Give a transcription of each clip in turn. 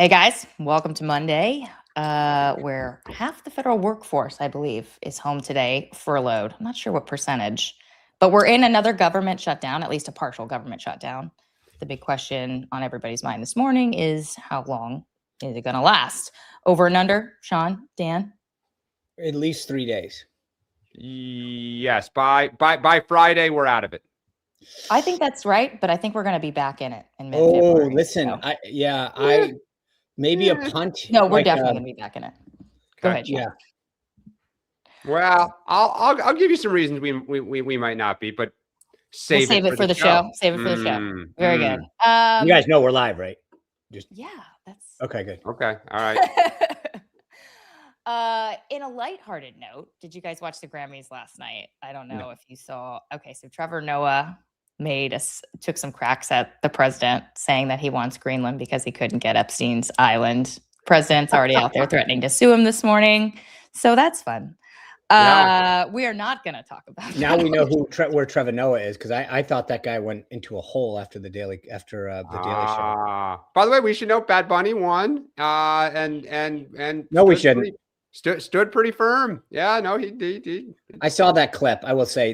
Hey guys, welcome to Monday, where half the federal workforce, I believe, is home today, furloughed. I'm not sure what percentage, but we're in another government shutdown, at least a partial government shutdown. The big question on everybody's mind this morning is how long is it going to last? Over and under, Sean, Dan? At least 3 days. Yes, by Friday, we're out of it. I think that's right, but I think we're going to be back in it in mid-February. Oh, listen, so. Maybe a punt. No, we're definitely going to be back in it. Go ahead, Sean. Yeah. Well, I'll give you some reasons we might not be, but We'll save it for the show. Save it for the show. Very good. You guys know we're live, right? Yeah, that's okay. Good. Okay, all right. In a lighthearted note, did you guys watch the Grammys last night? I don't know if you saw. Okay, so Trevor Noah took some cracks at the president, saying that he wants Greenland because he couldn't get Epstein's island. President's already out there threatening to sue him this morning, so that's fun. We are not going to talk about now. We know where Trevor Noah is, because I thought that guy went into a hole after the Daily Show. By the way, we should know Bad Bunny won, and no, we shouldn't. Stood pretty firm. Yeah, no, he. I saw that clip. I will say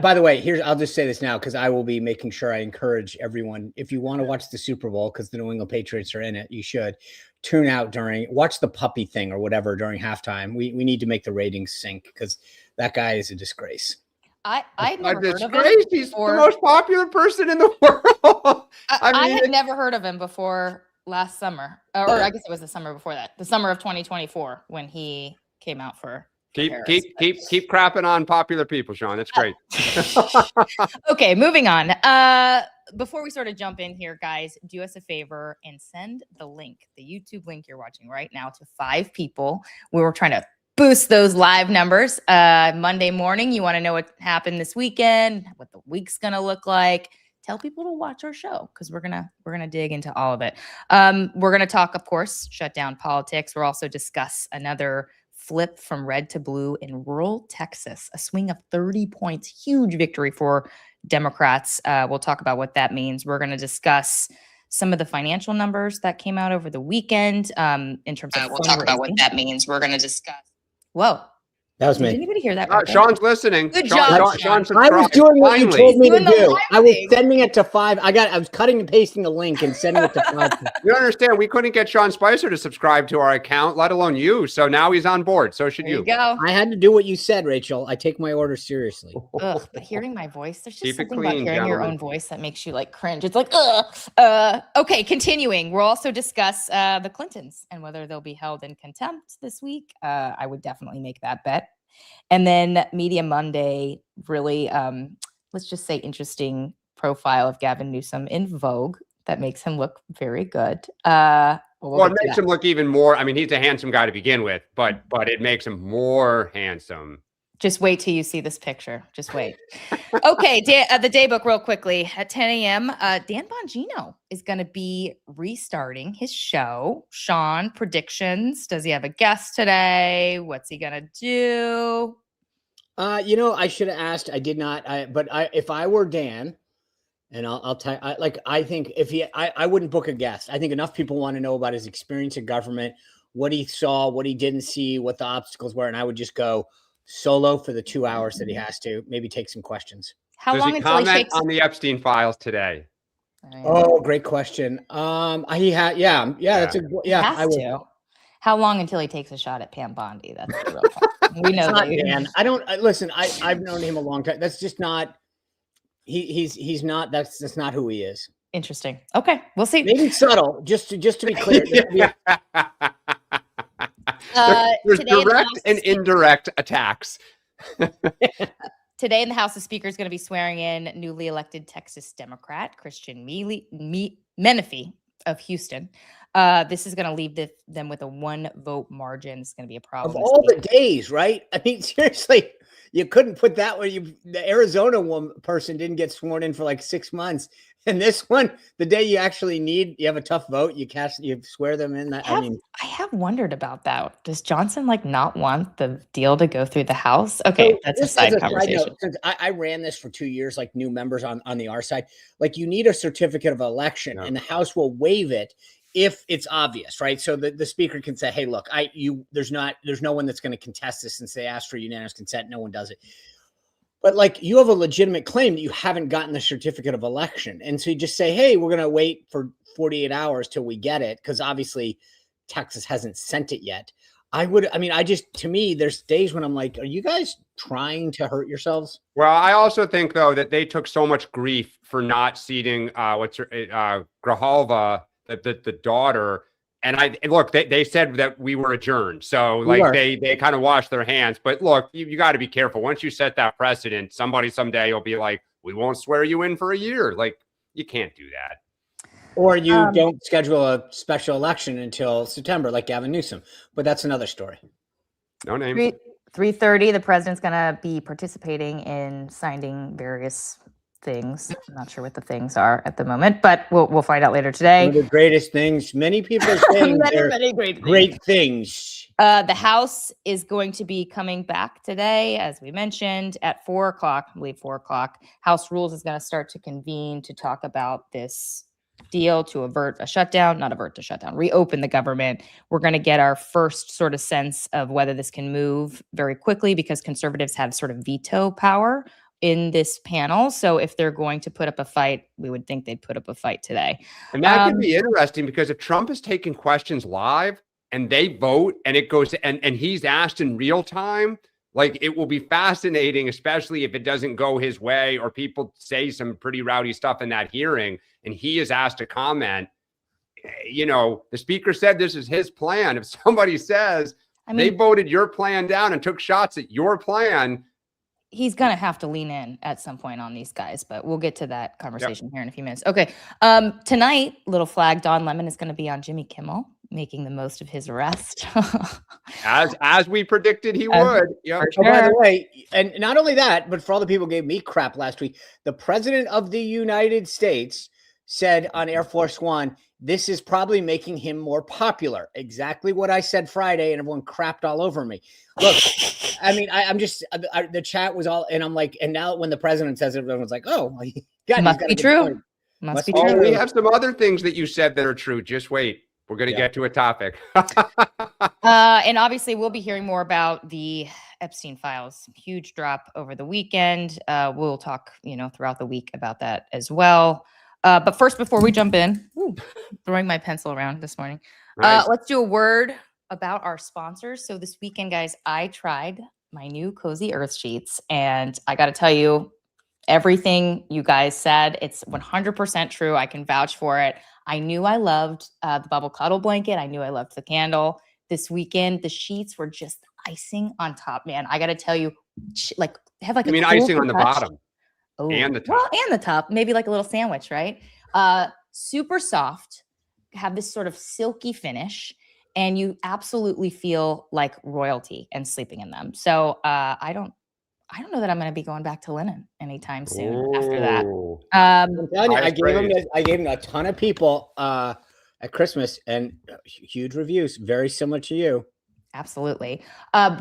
by the way, I'll just say this now, because I will be making sure I encourage everyone, if you want to watch the Super Bowl, because the New England Patriots are in it, you should tune out watch the puppy thing or whatever during halftime. We need to make the ratings sink, because that guy is a disgrace. I've never heard of him. He's the most popular person in the world. I had never heard of him before last summer, or I guess it was the summer before that, the summer of 2024, when he came out for. Keep crapping on popular people, Sean. That's great. Okay, moving on. Before we sort of jump in here, guys, do us a favor and send the link, the YouTube link you're watching right now, to 5 people. We were trying to boost those live numbers. Monday morning, you want to know what happened this weekend, what the week's gonna look like. Tell people to watch our show, because we're gonna dig into all of it. We're gonna talk, of course, shutdown politics. We'll also discuss another flip from red to blue in rural Texas, a swing of 30 points, huge victory for Democrats. We'll talk about what that means. We're going to discuss some of the financial numbers that came out over the weekend in terms of we'll talk about what that means. We're going to discuss. Whoa. That was me. Did anybody hear that? Sean's listening. Good job, Sean. I was doing what you told me to do. I was sending it to 5. I was cutting and pasting the link and sending it to 5. You don't understand. We couldn't get Sean Spicer to subscribe to our account, let alone you. So now he's on board. So should you. Go. I had to do what you said, Rachel. I take my orders seriously. Ugh, but hearing my voice, there's just Keep something clean, about hearing your gentlemen. own voice that makes you like cringe. It's like, ugh. Okay, continuing. We'll also discuss the Clintons and whether they'll be held in contempt this week. I would definitely make that bet. And then Media Monday, really, let's just say interesting profile of Gavin Newsom in Vogue that makes him look very good. Well, it makes him look even more. I mean, he's a handsome guy to begin with, but it makes him more handsome. Just wait till you see this picture. Just wait. Okay, the daybook real quickly. At 10 a.m., Dan Bongino is going to be restarting his show. Sean, predictions. Does he have a guest today? What's he going to do? I should have asked. I did not. If I were Dan, and I'll tell you, I think I wouldn't book a guest. I think enough people want to know about his experience in government, what he saw, what he didn't see, what the obstacles were, and I would just go solo for the 2 hours that he has to, maybe take some questions. Does he comment on the Epstein files today? Oh, great question. He had, that's a, I would. How long until he takes a shot at Pam Bondi? That's the real question. We know that. Man, listen, I've known him a long time. That's just not, he's not, that's not who he is. Interesting. Okay. We'll see. Maybe subtle, just to be clear. There's direct and indirect attacks. Today in the House, the Speaker is going to be swearing in newly elected Texas Democrat Christian Menefee of Houston. This is going to leave them with a 1-vote margin. It's going to be a problem. Of all the days, right? I mean, seriously, you couldn't put that one. The Arizona person didn't get sworn in for like 6 months. And this one, the day you actually you have a tough vote, you swear them in. I have wondered about that. Does Johnson not want the deal to go through the House? Okay, so that's a side conversation. Since I ran this for 2 years, like new members on the R side, like you need a certificate of election, and the House will waive it if it's obvious, right? So the speaker can say, hey, look, there's no one that's going to contest this since they asked for unanimous consent. No one does it. But like, you have a legitimate claim that you haven't gotten the certificate of election. And so you just say, hey, we're going to wait for 48 hours till we get it. Cause obviously Texas hasn't sent it yet. To me, there's days when I'm like, are you guys trying to hurt yourselves? Well, I also think, though, that they took so much grief for not seating Grijalva, the daughter. And look, they said that we were adjourned. So they kind of washed their hands. But look, you got to be careful. Once you set that precedent, somebody someday will be like, we won't swear you in for a year. Like, you can't do that. Or you don't schedule a special election until September, like Gavin Newsom. But that's another story. No names. 3:30, the president's going to be participating in signing various things. I'm not sure what the things are at the moment, but we'll find out later today. One of the greatest things. Many people are saying many great things. The House is going to be coming back today, as we mentioned, at 4 o'clock. I believe 4 o'clock. House Rules is going to start to convene to talk about this deal to reopen the government. We're going to get our first sort of sense of whether this can move very quickly, because conservatives have sort of veto power in this panel. So if they're going to put up a fight, we would think they'd put up a fight today. And that could be interesting, because if Trump is taking questions live and they vote and it goes and he's asked in real time, like, it will be fascinating, especially if it doesn't go his way or people say some pretty rowdy stuff in that hearing and he is asked to comment. You know, the speaker said this is his plan. If somebody says they voted your plan down and took shots at your plan, he's going to have to lean in at some point on these guys, but we'll get to that conversation here in a few minutes. Okay. Tonight, little flag, Don Lemon is going to be on Jimmy Kimmel, making the most of his arrest. as we predicted he would. Yeah. Sure. Oh, by the way, and not only that, but for all the people who gave me crap last week, the president of the United States said on Air Force One, this is probably making him more popular. Exactly what I said Friday, and everyone crapped all over me. Look, I mean, I'm just, the chat was all, and I'm like, and now when the president says it, everyone's like, oh, God, must be true. Must be true. We have some other things that you said that are true. Just wait. We're going to get to a topic. And obviously, we'll be hearing more about the Epstein files. Huge drop over the weekend. We'll talk, throughout the week about that as well. But first, before we jump in, throwing my pencil around this morning, Nice. Let's do a word about our sponsors. So this weekend, guys, I tried my new Cozy Earth sheets, and I got to tell you, everything you guys said, it's 100% true. I can vouch for it. I knew I loved the bubble cuddle blanket. I knew I loved the candle. This weekend, the sheets were just icing on top, man. I got to tell you, they have like icing on the bottom. Oh, and the top. Well, and the top, maybe like a little sandwich, right? Super soft, have this sort of silky finish, and you absolutely feel like royalty and sleeping in them. So I don't know that I'm going to be going back to linen anytime soon after that. I'm telling you, I gave him a ton of people at Christmas, and huge reviews, very similar to you. Absolutely.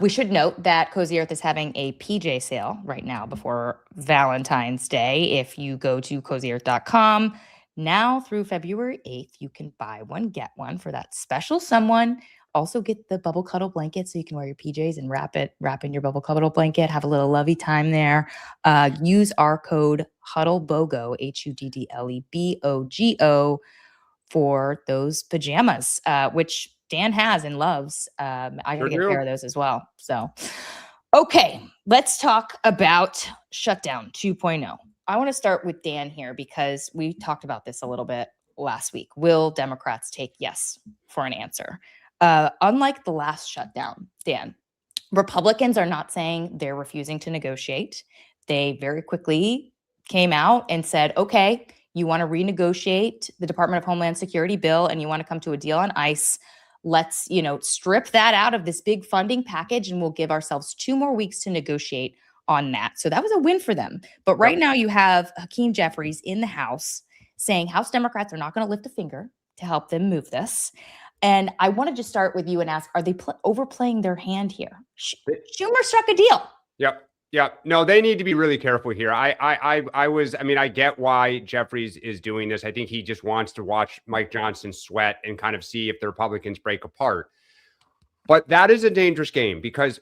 We should note that Cozy Earth is having a PJ sale right now before Valentine's Day. If you go to cozyearth.com now through February 8th, you can buy one, get one for that special someone. Also get the bubble cuddle blanket so you can wear your PJs and wrap in your bubble cuddle blanket. Have a little lovey time there. Use our code HUDDLEBOGO, HUDDLEBOGO, for those pajamas, which Dan has and loves. I gotta get a pair of those as well. So, okay, let's talk about Shutdown 2.0. I want to start with Dan here because we talked about this a little bit last week. Will Democrats take yes for an answer? Unlike the last shutdown, Dan, Republicans are not saying they're refusing to negotiate. They very quickly came out and said, okay, you want to renegotiate the Department of Homeland Security bill and you want to come to a deal on ICE. Let's, strip that out of this big funding package, and we'll give ourselves 2 more weeks to negotiate on that. So that was a win for them. But right now you have Hakeem Jeffries in the House saying House Democrats are not going to lift a finger to help them move this. And I want to just start with you and ask, are they overplaying their hand here? Schumer struck a deal. Yep. Yeah, no, they need to be really careful here. I mean, I get why Jeffries is doing this. I think he just wants to watch Mike Johnson sweat and kind of see if the Republicans break apart. But that is a dangerous game because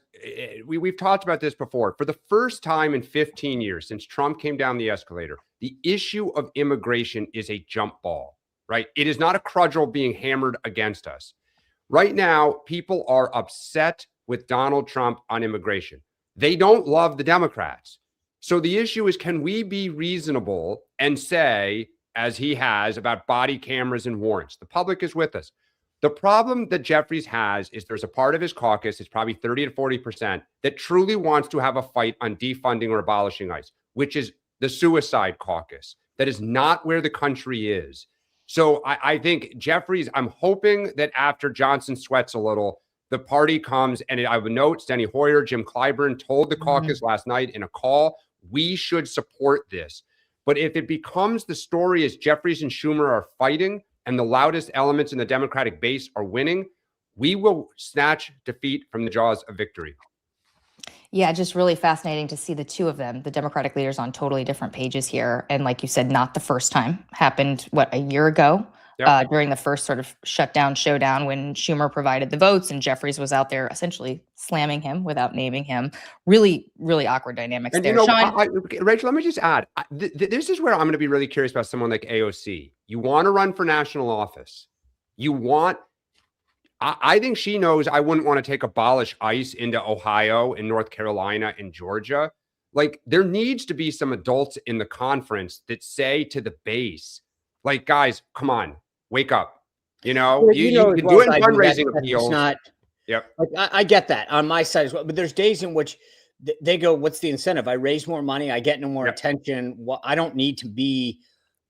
we've talked about this before. For the first time in 15 years since Trump came down the escalator, the issue of immigration is a jump ball, right? It is not a cudgel being hammered against us. Right now, people are upset with Donald Trump on immigration. They don't love the Democrats. So the issue is, can we be reasonable and say, as he has, about body cameras and warrants? The public is with us. The problem that Jeffries has is there's a part of his caucus, it's probably 30 to 40%, that truly wants to have a fight on defunding or abolishing ICE, which is the suicide caucus. That is not where the country is. So I think Jeffries, I'm hoping that after Johnson sweats a little, the party comes, and I would note Steny Hoyer, Jim Clyburn told the caucus last night in a call, we should support this. But if it becomes the story as Jeffries and Schumer are fighting and the loudest elements in the Democratic base are winning, we will snatch defeat from the jaws of victory. Yeah, just really fascinating to see the two of them, the Democratic leaders, on totally different pages here. And like you said, not the first time. Happened, a year ago? Yep. During the first sort of shutdown showdown when Schumer provided the votes and Jeffries was out there essentially slamming him without naming him. Really, really awkward dynamics and there. Rachel, let me just add, this is where I'm going to be really curious about someone like AOC. You want to run for national office. I think she knows I wouldn't want to take abolish ICE into Ohio and North Carolina and Georgia. Like, there needs to be some adults in the conference that say to the base, like, guys, come on. Wake up. You can do it in fundraising appeals. Yep. Like, I get that on my side as well. But there's days in which they go, what's the incentive? I raise more money. I get no more attention. Well, I don't need to be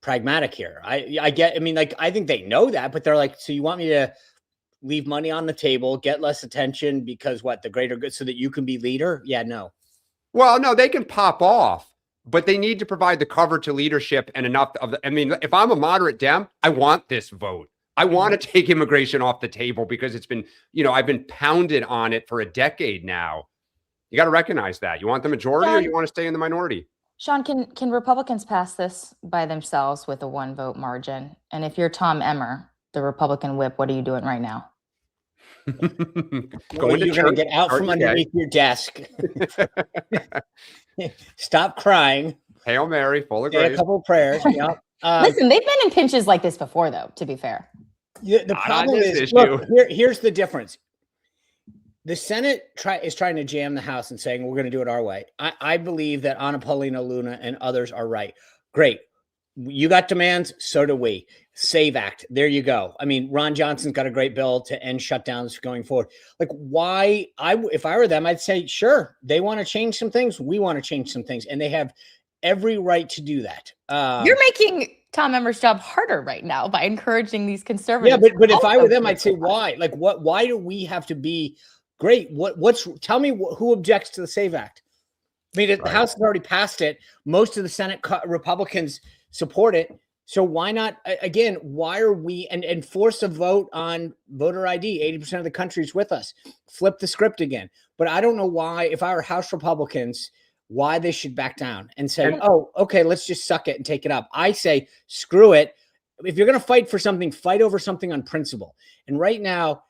pragmatic here. I think they know that, but they're like, so you want me to leave money on the table, get less attention because the greater good so that you can be leader? Yeah, no. Well, no, they can pop off. But they need to provide the cover to leadership and enough of if I'm a moderate Dem, I want this vote. I want to take immigration off the table because it's been, I've been pounded on it for a decade now. You got to recognize that. You want the majority or you want to stay in the minority? Sean, can Republicans pass this by themselves with a 1-vote margin? And if you're Tom Emmer, the Republican whip, what are you doing right now? You're going to get out from underneath your desk. Stop crying. Hail Mary, full of grace. A couple of prayers. Yeah. Listen, they've been in pinches like this before, though, to be fair. The problem is, look, here's the difference. The Senate is trying to jam the House and saying, we're going to do it our way. I believe that Anna Paulina Luna and others are right. Great. You got demands, so do we. SAVE Act, there you go. I mean, Ron Johnson's got a great bill to end shutdowns going forward. Like, why? If I were them, I'd say, sure, they want to change some things. We want to change some things, and they have every right to do that. You're making Tom Emmer's job harder right now by encouraging these conservatives. Yeah, but if I were them, I'd say, why? Like, what? Why do we have to be great? Tell me who objects to the SAVE Act? I mean, the House has already passed it. Most of the Senate Republicans support it. So why not, again, why are we, and force a vote on voter ID? 80% of the country is with us. Flip the script again. But I don't know why, if I were House Republicans, why they should back down and say, oh, okay, let's just suck it and take it up. I say, screw it. If you're going to fight for something, fight over something on principle. And right now,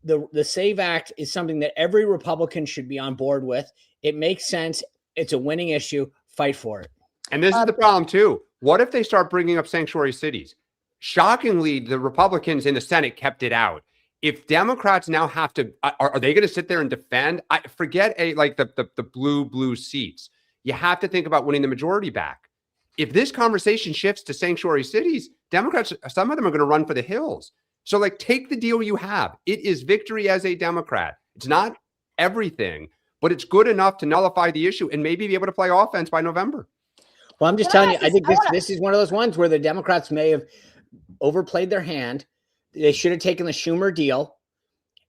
the SAVE Act is something that every Republican should be on board with. It makes sense. It's a winning issue. Fight for it. And this is the problem, too. What if they start bringing up sanctuary cities? Shockingly, the Republicans in the Senate kept it out. If Democrats now have to, are they going to sit there and defend? Forget the blue seats. You have to think about winning the majority back. If this conversation shifts to sanctuary cities, Democrats, some of them are going to run for the hills. So take the deal you have. It is victory as a Democrat. It's not everything, but it's good enough to nullify the issue and maybe be able to play offense by November. Well, I'm just telling you, I think this is one of those ones where the Democrats may have overplayed their hand. They should have taken the Schumer deal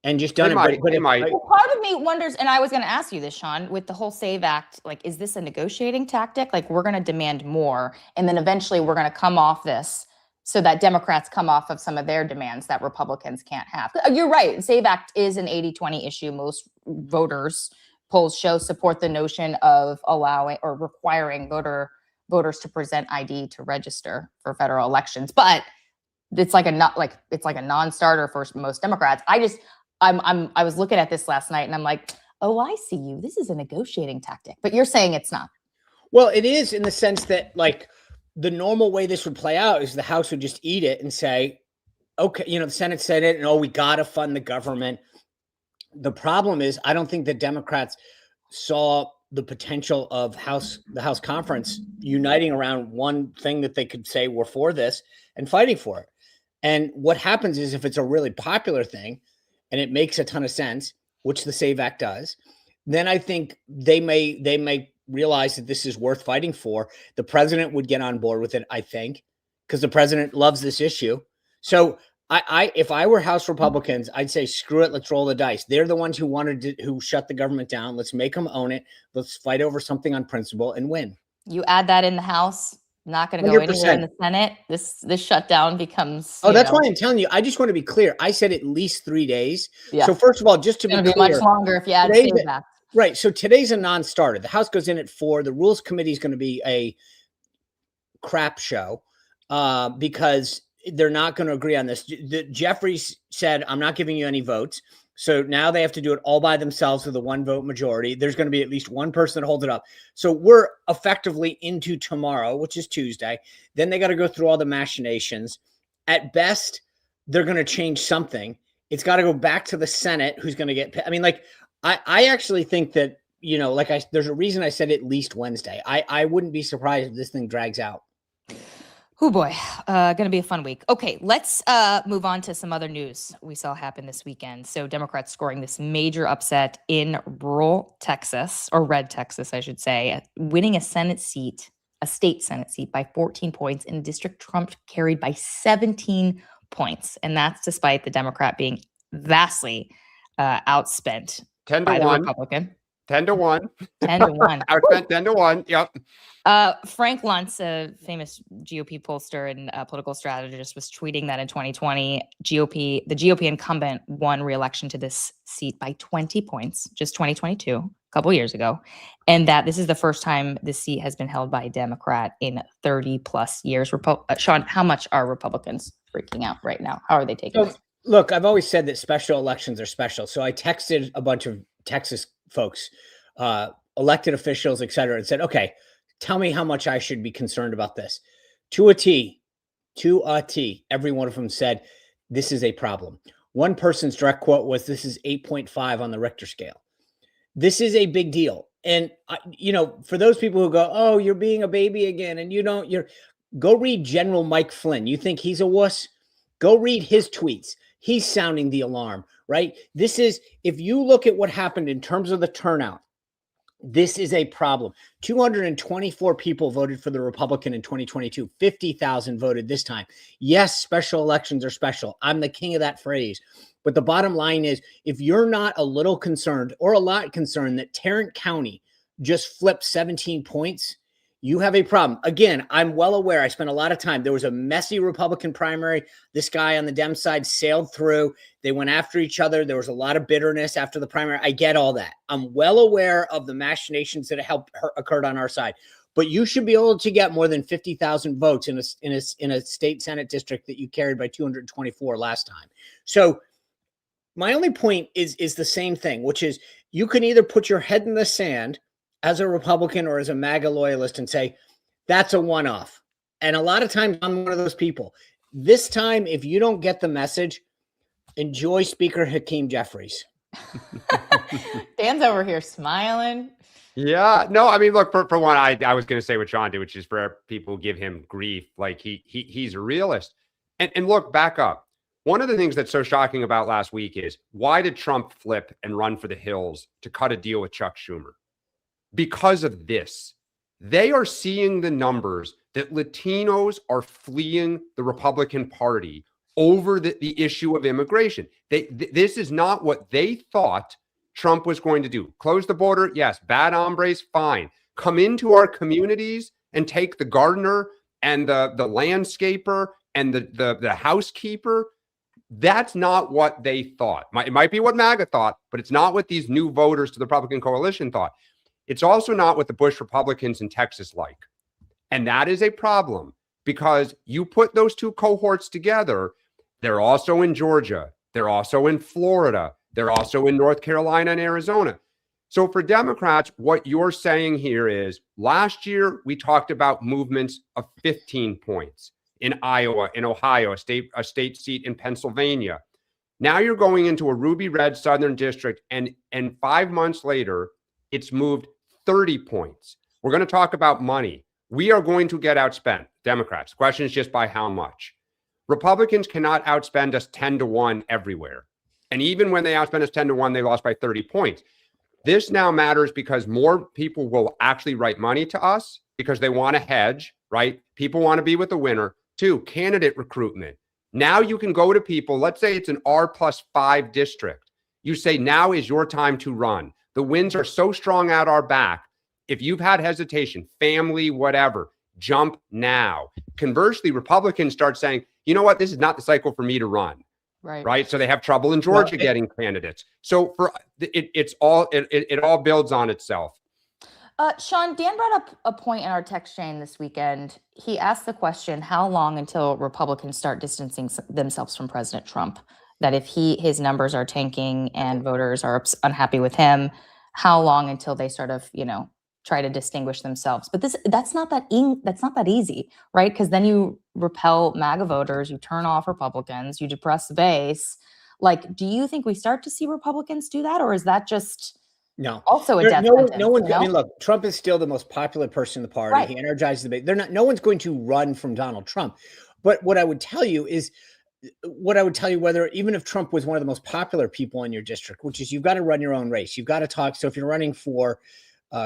and just done it. Well, part of me wonders, and I was going to ask you this, Sean, with the whole SAVE Act, is this a negotiating tactic? We're going to demand more, and then eventually we're going to come off this so that Democrats come off of some of their demands that Republicans can't have. You're right. SAVE Act is an 80-20 issue. Most voters polls show support the notion of allowing or requiring voters to present ID to register for federal elections. But it's like a non-starter for most Democrats. I was looking at this last night and I'm like, oh, I see you. This is a negotiating tactic. But you're saying it's not. Well, it is in the sense that like the normal way this would play out is the House would just eat it and say, okay, the Senate said it, and we got to fund the government. The problem is, I don't think the Democrats saw the potential of the House conference uniting around one thing that they could say we're for this and fighting for it. And what happens is if it's a really popular thing and it makes a ton of sense, which the SAVE Act does, then I think they may realize that this is worth fighting for. The president would get on board with it, I think, because the president loves this issue. So if I were House Republicans, I'd say, screw it. Let's roll the dice. They're the ones who shut the government down. Let's make them own it. Let's fight over something on principle and win. You add that in the House, not going to go 100%. Anywhere in the Senate. This shutdown becomes. Oh, that's why I'm telling you. I just want to be clear. I said at least 3 days. Yeah. So first of all, just to be clear, much longer if you add that. Right. So today's a non-starter. The House goes in at 4. The Rules Committee is going to be a crap show because they're not going to agree on this. Jeffries said, I'm not giving you any votes. So now they have to do it all by themselves with a 1-vote majority. There's going to be at least one person that holds it up. So we're effectively into tomorrow, which is Tuesday. Then they got to go through all the machinations. At best, they're going to change something. It's got to go back to the Senate, who's going to get, I actually think that, there's a reason I said at least Wednesday. I wouldn't be surprised if this thing drags out. Oh boy, going to be a fun week. Okay, let's move on to some other news we saw happen this weekend. So Democrats scoring this major upset in rural Texas, or red Texas, I should say, winning a state Senate seat by 14 points in a district Trump carried by 17 points. And that's despite the Democrat being vastly outspent 10 to by 1. the Republican. 10 to 1. 10 to 1. Outspent 10 to 1. Yep. Frank Luntz, a famous GOP pollster and political strategist, was tweeting that in 2020, the GOP incumbent won re-election to this seat by 20 points, just 2022, a couple years ago, and that this is the first time this seat has been held by a Democrat in 30 plus years. Sean, how much are Republicans freaking out right now? How are they taking this? Look, I've always said that special elections are special. So I texted a bunch of Texas folks, elected officials, et cetera, and said, okay, tell me how much I should be concerned about this. To a T, every one of them said, this is a problem. One person's direct quote was, this is 8.5 on the Richter scale. This is a big deal. And, for those people who go, oh, you're being a baby again, and go read General Mike Flynn. You think he's a wuss? Go read his tweets. He's sounding the alarm, right? This is, if you look at what happened in terms of the turnout, this is a problem. 224 people voted for the Republican in 2022. 50,000 voted this time. Yes, special elections are special. I'm the king of that phrase. But the bottom line is, if you're not a little concerned or a lot concerned that Tarrant County just flipped 17 points, you have a problem. Again, I'm well aware. I spent a lot of time. There was a messy Republican primary. This guy on the Dem side sailed through. They went after each other. There was a lot of bitterness after the primary. I get all that. I'm well aware of the machinations that occurred on our side. But you should be able to get more than 50,000 votes in a state Senate district that you carried by 224 last time. So my only point is the same thing, which is you can either put your head in the sand as a Republican or as a MAGA loyalist and say, that's a one-off. And a lot of times I'm one of those people. This time, if you don't get the message, enjoy Speaker Hakeem Jeffries. Dan's over here smiling. Yeah, no, I mean, look, for one, I was going to say what Sean did, which is for people who give him grief. Like he's a realist. And look, back up. One of the things that's so shocking about last week is, why did Trump flip and run for the hills to cut a deal with Chuck Schumer? Because of this. They are seeing the numbers that Latinos are fleeing the Republican Party over the issue of immigration. This is not what they thought Trump was going to do. Close the border, yes. Bad hombres, fine. Come into our communities and take the gardener and the landscaper and the housekeeper. That's not what they thought. It might be what MAGA thought, but it's not what these new voters to the Republican coalition thought. It's also not what the Bush Republicans in Texas like. And that is a problem because you put those two cohorts together. They're also in Georgia. They're also in Florida. They're also in North Carolina and Arizona. So for Democrats, what you're saying here is last year we talked about movements of 15 points in Iowa, in Ohio, a state seat in Pennsylvania. Now you're going into a ruby red Southern district, and 5 months later, it's moved 30 points. We're going to talk about money. We are going to get outspent, Democrats. The question is just by how much. Republicans cannot outspend us 10-1 everywhere. And even when they outspend us 10-1, they lost by 30 points. This now matters because more people will actually write money to us because they want to hedge, right? People want to be with the winner. 2, candidate recruitment. Now you can go to people, let's say it's an R+5 district. You say, now is your time to run. The winds are so strong at our back. If you've had hesitation, family, whatever, jump now. Conversely, Republicans start saying, you know what, this is not the cycle for me to run. Right. So they have trouble in Georgia getting candidates. So for it all builds on itself. Sean, Dan brought up a point in our text chain this weekend. He asked the question, how long until Republicans start distancing themselves from President Trump? That if his numbers are tanking and voters are unhappy with him, how long until they sort of, try to distinguish themselves? But that's not that easy, right? Because then you repel MAGA voters, you turn off Republicans, you depress the base. Like, do you think we start to see Republicans do that, or is that just also a death sentence? No one. I mean, look, Trump is still the most popular person in the party. Right. He energizes the base. No one's going to run from Donald Trump. But what I would tell you is, whether even if Trump was one of the most popular people in your district, which is you've got to run your own race. You've got to talk. So if you're running for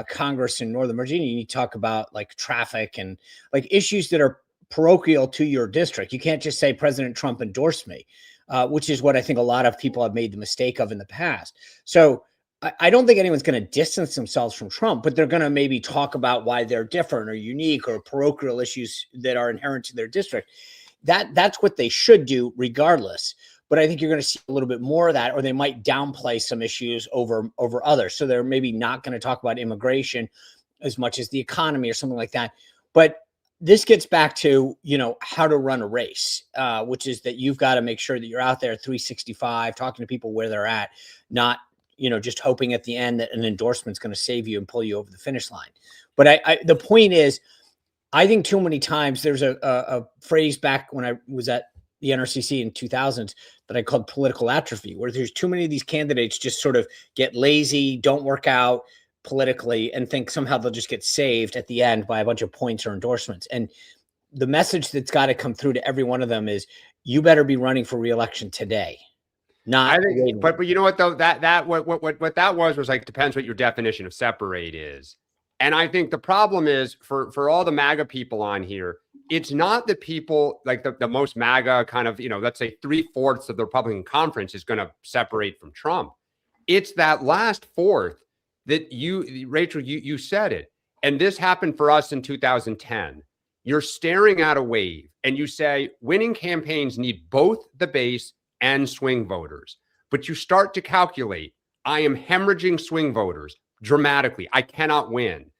Congress in Northern Virginia, you need to talk about like traffic and like issues that are parochial to your district. You can't just say President Trump endorsed me, which is what I think a lot of people have made the mistake of in the past. So I don't think anyone's going to distance themselves from Trump, but they're going to maybe talk about why they're different or unique or parochial issues that are inherent to their district. That's what they should do regardless. But I think you're going to see a little bit more of that, or they might downplay some issues over others. So they're maybe not going to talk about immigration as much as the economy or something like that. But this gets back to, how to run a race, which is that you've got to make sure that you're out there 365, talking to people where they're at, not, just hoping at the end that an endorsement is going to save you and pull you over the finish line. But the point is, I think too many times there's a phrase back when I was at the NRCC in 2000s that I called political atrophy, where there's too many of these candidates just sort of get lazy, don't work out politically, and think somehow they'll just get saved at the end by a bunch of points or endorsements. And the message that's got to come through to every one of them is you better be running for re-election today. Not, but you know what though, what that was like, depends what your definition of separate is. And I think the problem is for all the MAGA people on here, it's not that people like the most MAGA kind of, let's say 3/4 of the Republican conference is going to separate from Trump. It's that last fourth that Rachel, you said it. And this happened for us in 2010. You're staring at a wave and you say winning campaigns need both the base and swing voters. But you start to calculate, I am hemorrhaging swing voters dramatically. I cannot win.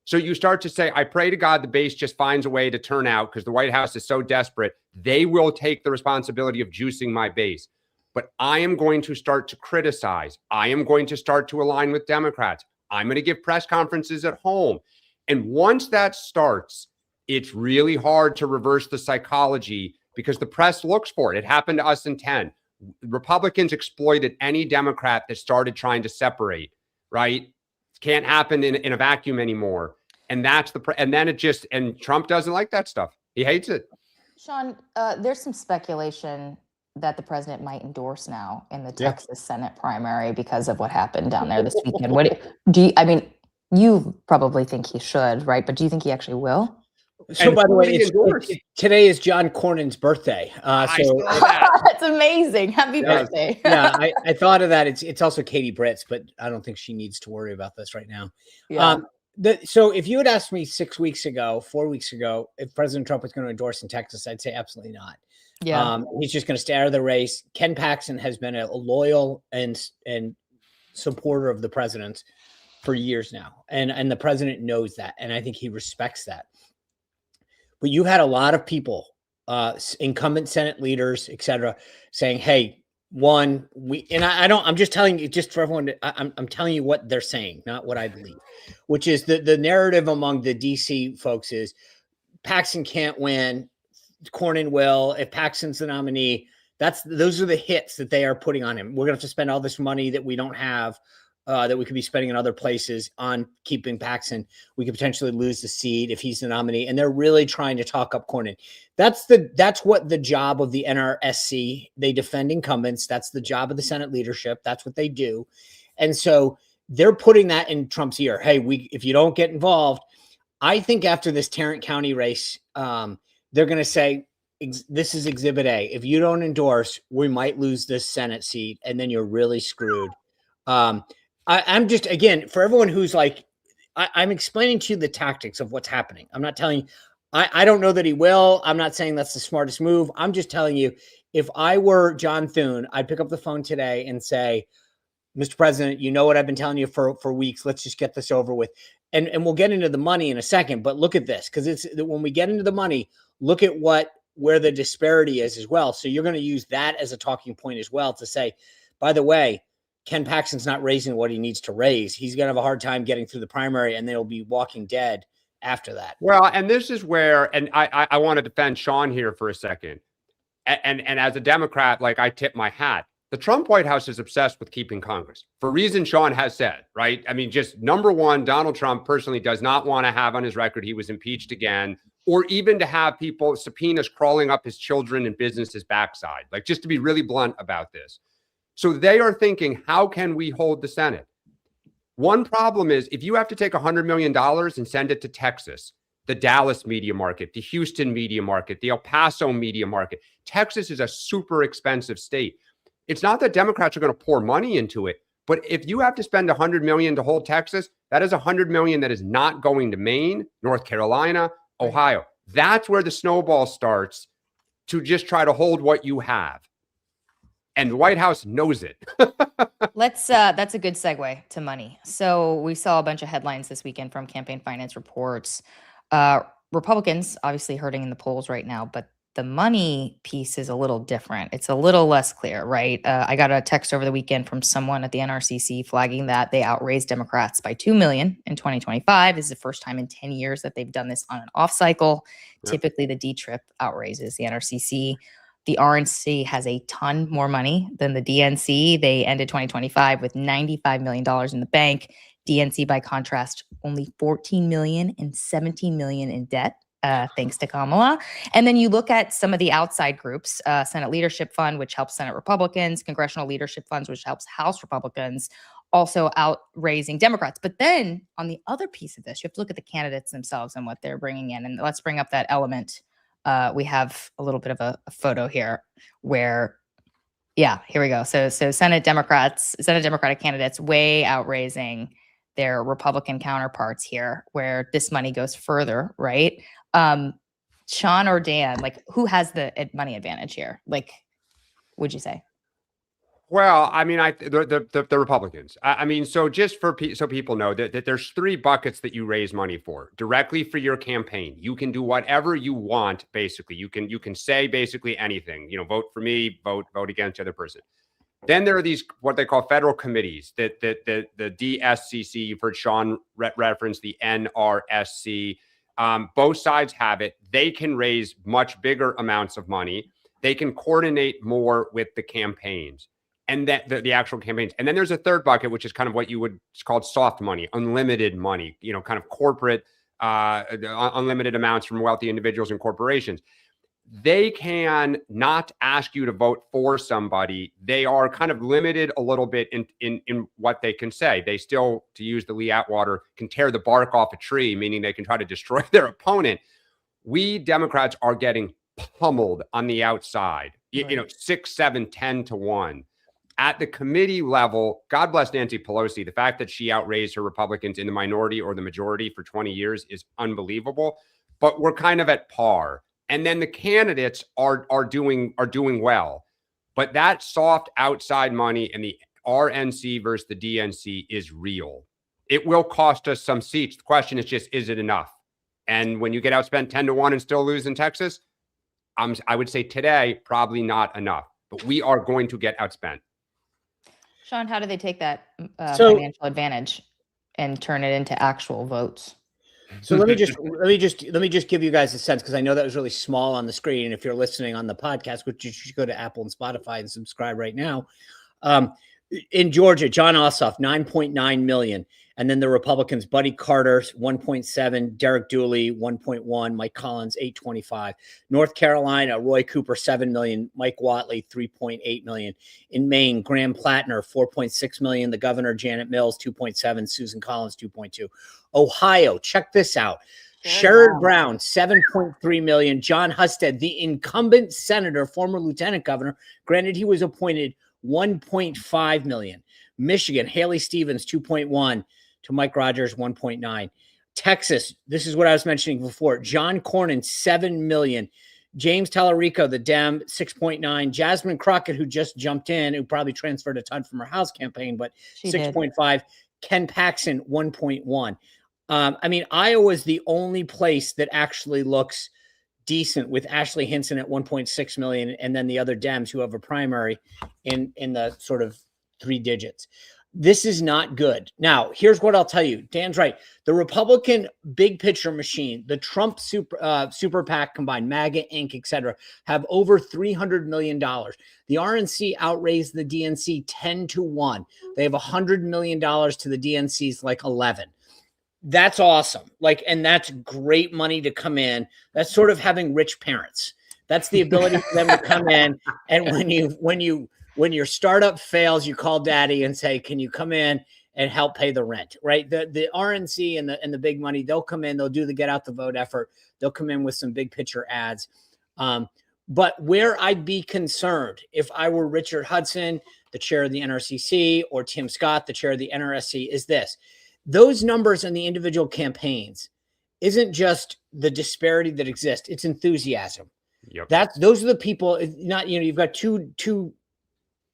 So you start to say, I pray to God the base just finds a way to turn out because the White House is so desperate. They will take the responsibility of juicing my base. But I am going to start to criticize. I am going to start to align with Democrats. I'm going to give press conferences at home. And once that starts, it's really hard to reverse the psychology because the press looks for it. It happened to us in 10. Republicans exploited any Democrat that started trying to separate, right? Can't happen in a vacuum anymore. And that's and then and Trump doesn't like that stuff. He hates it. Sean, there's some speculation that the president might endorse now in the Texas Senate primary because of what happened down there this weekend. You probably think he should, right? But do you think he actually will? So, by the way, today is John Cornyn's birthday. That's amazing. Happy birthday. Yeah, I thought of that. It's also Katie Britt's, but I don't think she needs to worry about this right now. Yeah. So if you had asked me 4 weeks ago, if President Trump was going to endorse in Texas, I'd say absolutely not. Yeah. He's just going to stay out of the race. Ken Paxton has been a loyal and supporter of the president for years now. And the president knows that. And I think he respects that. But you had a lot of people, incumbent Senate leaders, et cetera, saying, hey, I'm just telling you, just for everyone, I'm telling you what they're saying, not what I believe, which is the narrative among the DC folks is Paxton can't win, Cornyn will. If Paxton's the nominee, those are the hits that they are putting on him. We're gonna have to spend all this money that we don't have, that we could be spending in other places on keeping Paxton. We could potentially lose the seat if he's the nominee. And they're really trying to talk up Cornyn. That's what the job of the NRSC, they defend incumbents. That's the job of the Senate leadership. That's what they do. And so they're putting that in Trump's ear. Hey, if you don't get involved, I think after this Tarrant County race, they're going to say, this is exhibit A. If you don't endorse, we might lose this Senate seat and then you're really screwed. I'm just, again, for everyone who's like, I'm explaining to you the tactics of what's happening. I'm not telling you, I don't know that he will. I'm not saying that's the smartest move. I'm just telling you, if I were John Thune, I'd pick up the phone today and say, Mr. President, you know what I've been telling you for weeks. Let's just get this over with. And we'll get into the money in a second, but look at this. Because when we get into the money, look at where the disparity is as well. So you're going to use that as a talking point as well to say, by the way, Ken Paxton's not raising what he needs to raise. He's going to have a hard time getting through the primary, and they'll be walking dead after that. Well, and this is where, and I want to defend Sean here for a second. And as a Democrat, like, I tip my hat. The Trump White House is obsessed with keeping Congress for reasons Sean has said, right? I mean, just number one, Donald Trump personally does not want to have on his record he was impeached again, or even to have people subpoenas crawling up his children and business's backside. Like, just to be really blunt about this. So they are thinking, how can we hold the Senate? One problem is if you have to take $100 million and send it to Texas, the Dallas media market, the Houston media market, the El Paso media market, Texas is a super expensive state. It's not that Democrats are going to pour money into it, but if you have to spend $100 million to hold Texas, that is $100 million that is not going to Maine, North Carolina, Ohio. That's where the snowball starts to just try to hold what you have. And the White House knows it. That's a good segue to money. So we saw a bunch of headlines this weekend from campaign finance reports. Republicans obviously hurting in the polls right now, but the money piece is a little different. It's a little less clear, right? I got a text over the weekend from someone at the NRCC flagging that they outraised Democrats by $2 million in 2025. This is the first time in 10 years that they've done this on an off cycle. Yep. Typically, the D-Trip outraises the NRCC. The RNC has a ton more money than the DNC. They ended 2025 with $95 million in the bank. DNC, by contrast, only $14 million and $17 million in debt, thanks to Kamala. And then you look at some of the outside groups, Senate Leadership Fund, which helps Senate Republicans, Congressional Leadership Funds, which helps House Republicans, also outraising Democrats. But then on the other piece of this, you have to look at the candidates themselves and what they're bringing in. And let's bring up that element. We have a little bit of a photo here where, yeah, here we go. So Senate Democratic candidates way outraising their Republican counterparts here, where this money goes further, right? Sean or Dan, like, who has the money advantage here? Like, would you say? Well, I mean, the Republicans. I mean, so just so people know that there's three buckets that you raise money for directly for your campaign. You can do whatever you want. Basically, you can say basically anything. You know, vote for me, vote against the other person. Then there are these what they call federal committees. That the DSCC. You've heard Sean reference the NRSC. Both sides have it. They can raise much bigger amounts of money. They can coordinate more with the campaigns. And that the actual campaigns. And then there's a third bucket, which is kind of what you would call soft money, unlimited money, you know, kind of corporate, unlimited amounts from wealthy individuals and corporations. They can not ask you to vote for somebody. They are kind of limited a little bit in what they can say. They still, to use the Lee Atwater, can tear the bark off a tree, meaning they can try to destroy their opponent. We Democrats are getting pummeled on the outside, right. You know, 6, 7, 10 to 1. at the committee level, God bless Nancy Pelosi. The fact that she outraised her Republicans in the minority or the majority for 20 years is unbelievable. But we're kind of at par. And then the candidates are doing well. But that soft outside money and the RNC versus the DNC is real. It will cost us some seats. The question is just, is it enough? And when you get outspent 10-1 and still lose in Texas, I would say today, probably not enough. But we are going to get outspent. Sean, how do they take that financial advantage and turn it into actual votes? So let me just give you guys a sense, because I know that was really small on the screen. And if you're listening on the podcast, which you should go to Apple and Spotify and subscribe right now. In Georgia, John Ossoff, 9.9 million. And then the Republicans, Buddy Carter, 1.7, Derek Dooley, 1.1, Mike Collins, 825. North Carolina, Roy Cooper, 7 million, Mike Whatley, 3.8 million. In Maine, Graham Plattner, 4.6 million. The governor, Janet Mills, 2.7, Susan Collins, 2.2. Ohio, check this out. Sherrod Brown, 7.3 million. John Husted, the incumbent senator, former lieutenant governor, granted he was appointed, 1.5 million. Michigan, Haley Stevens, 2.1 to Mike Rogers, 1.9. Texas, this is what I was mentioning before. John Cornyn, 7 million. James Tallarico, the Dem, 6.9. Jasmine Crockett, who just jumped in, who probably transferred a ton from her House campaign, but 6.5. Ken Paxton, 1.1. I mean, Iowa is the only place that actually looks decent, with Ashley Hinson at 1.6 million, and then the other Dems who have a primary in the sort of 3 digits. This is not good. Now, here's what I'll tell you. Dan's right. The Republican big picture machine, the Trump super PAC combined, MAGA Inc., et cetera, have over $300 million. The RNC outraised the DNC 10-1. They have $100 million to the DNC's like 11. That's awesome. Like, and that's great money to come in. That's sort of having rich parents. That's the ability for them to come in. And when your startup fails, you call daddy and say, can you come in and help pay the rent, right? The RNC and the big money, they'll come in, they'll do the get out the vote effort. They'll come in with some big picture ads. But where I'd be concerned if I were Richard Hudson, the chair of the NRCC, or Tim Scott, the chair of the NRSC, is this. Those numbers in the individual campaigns isn't just the disparity that exists. It's enthusiasm. Yep. Those are the people, not, you've got two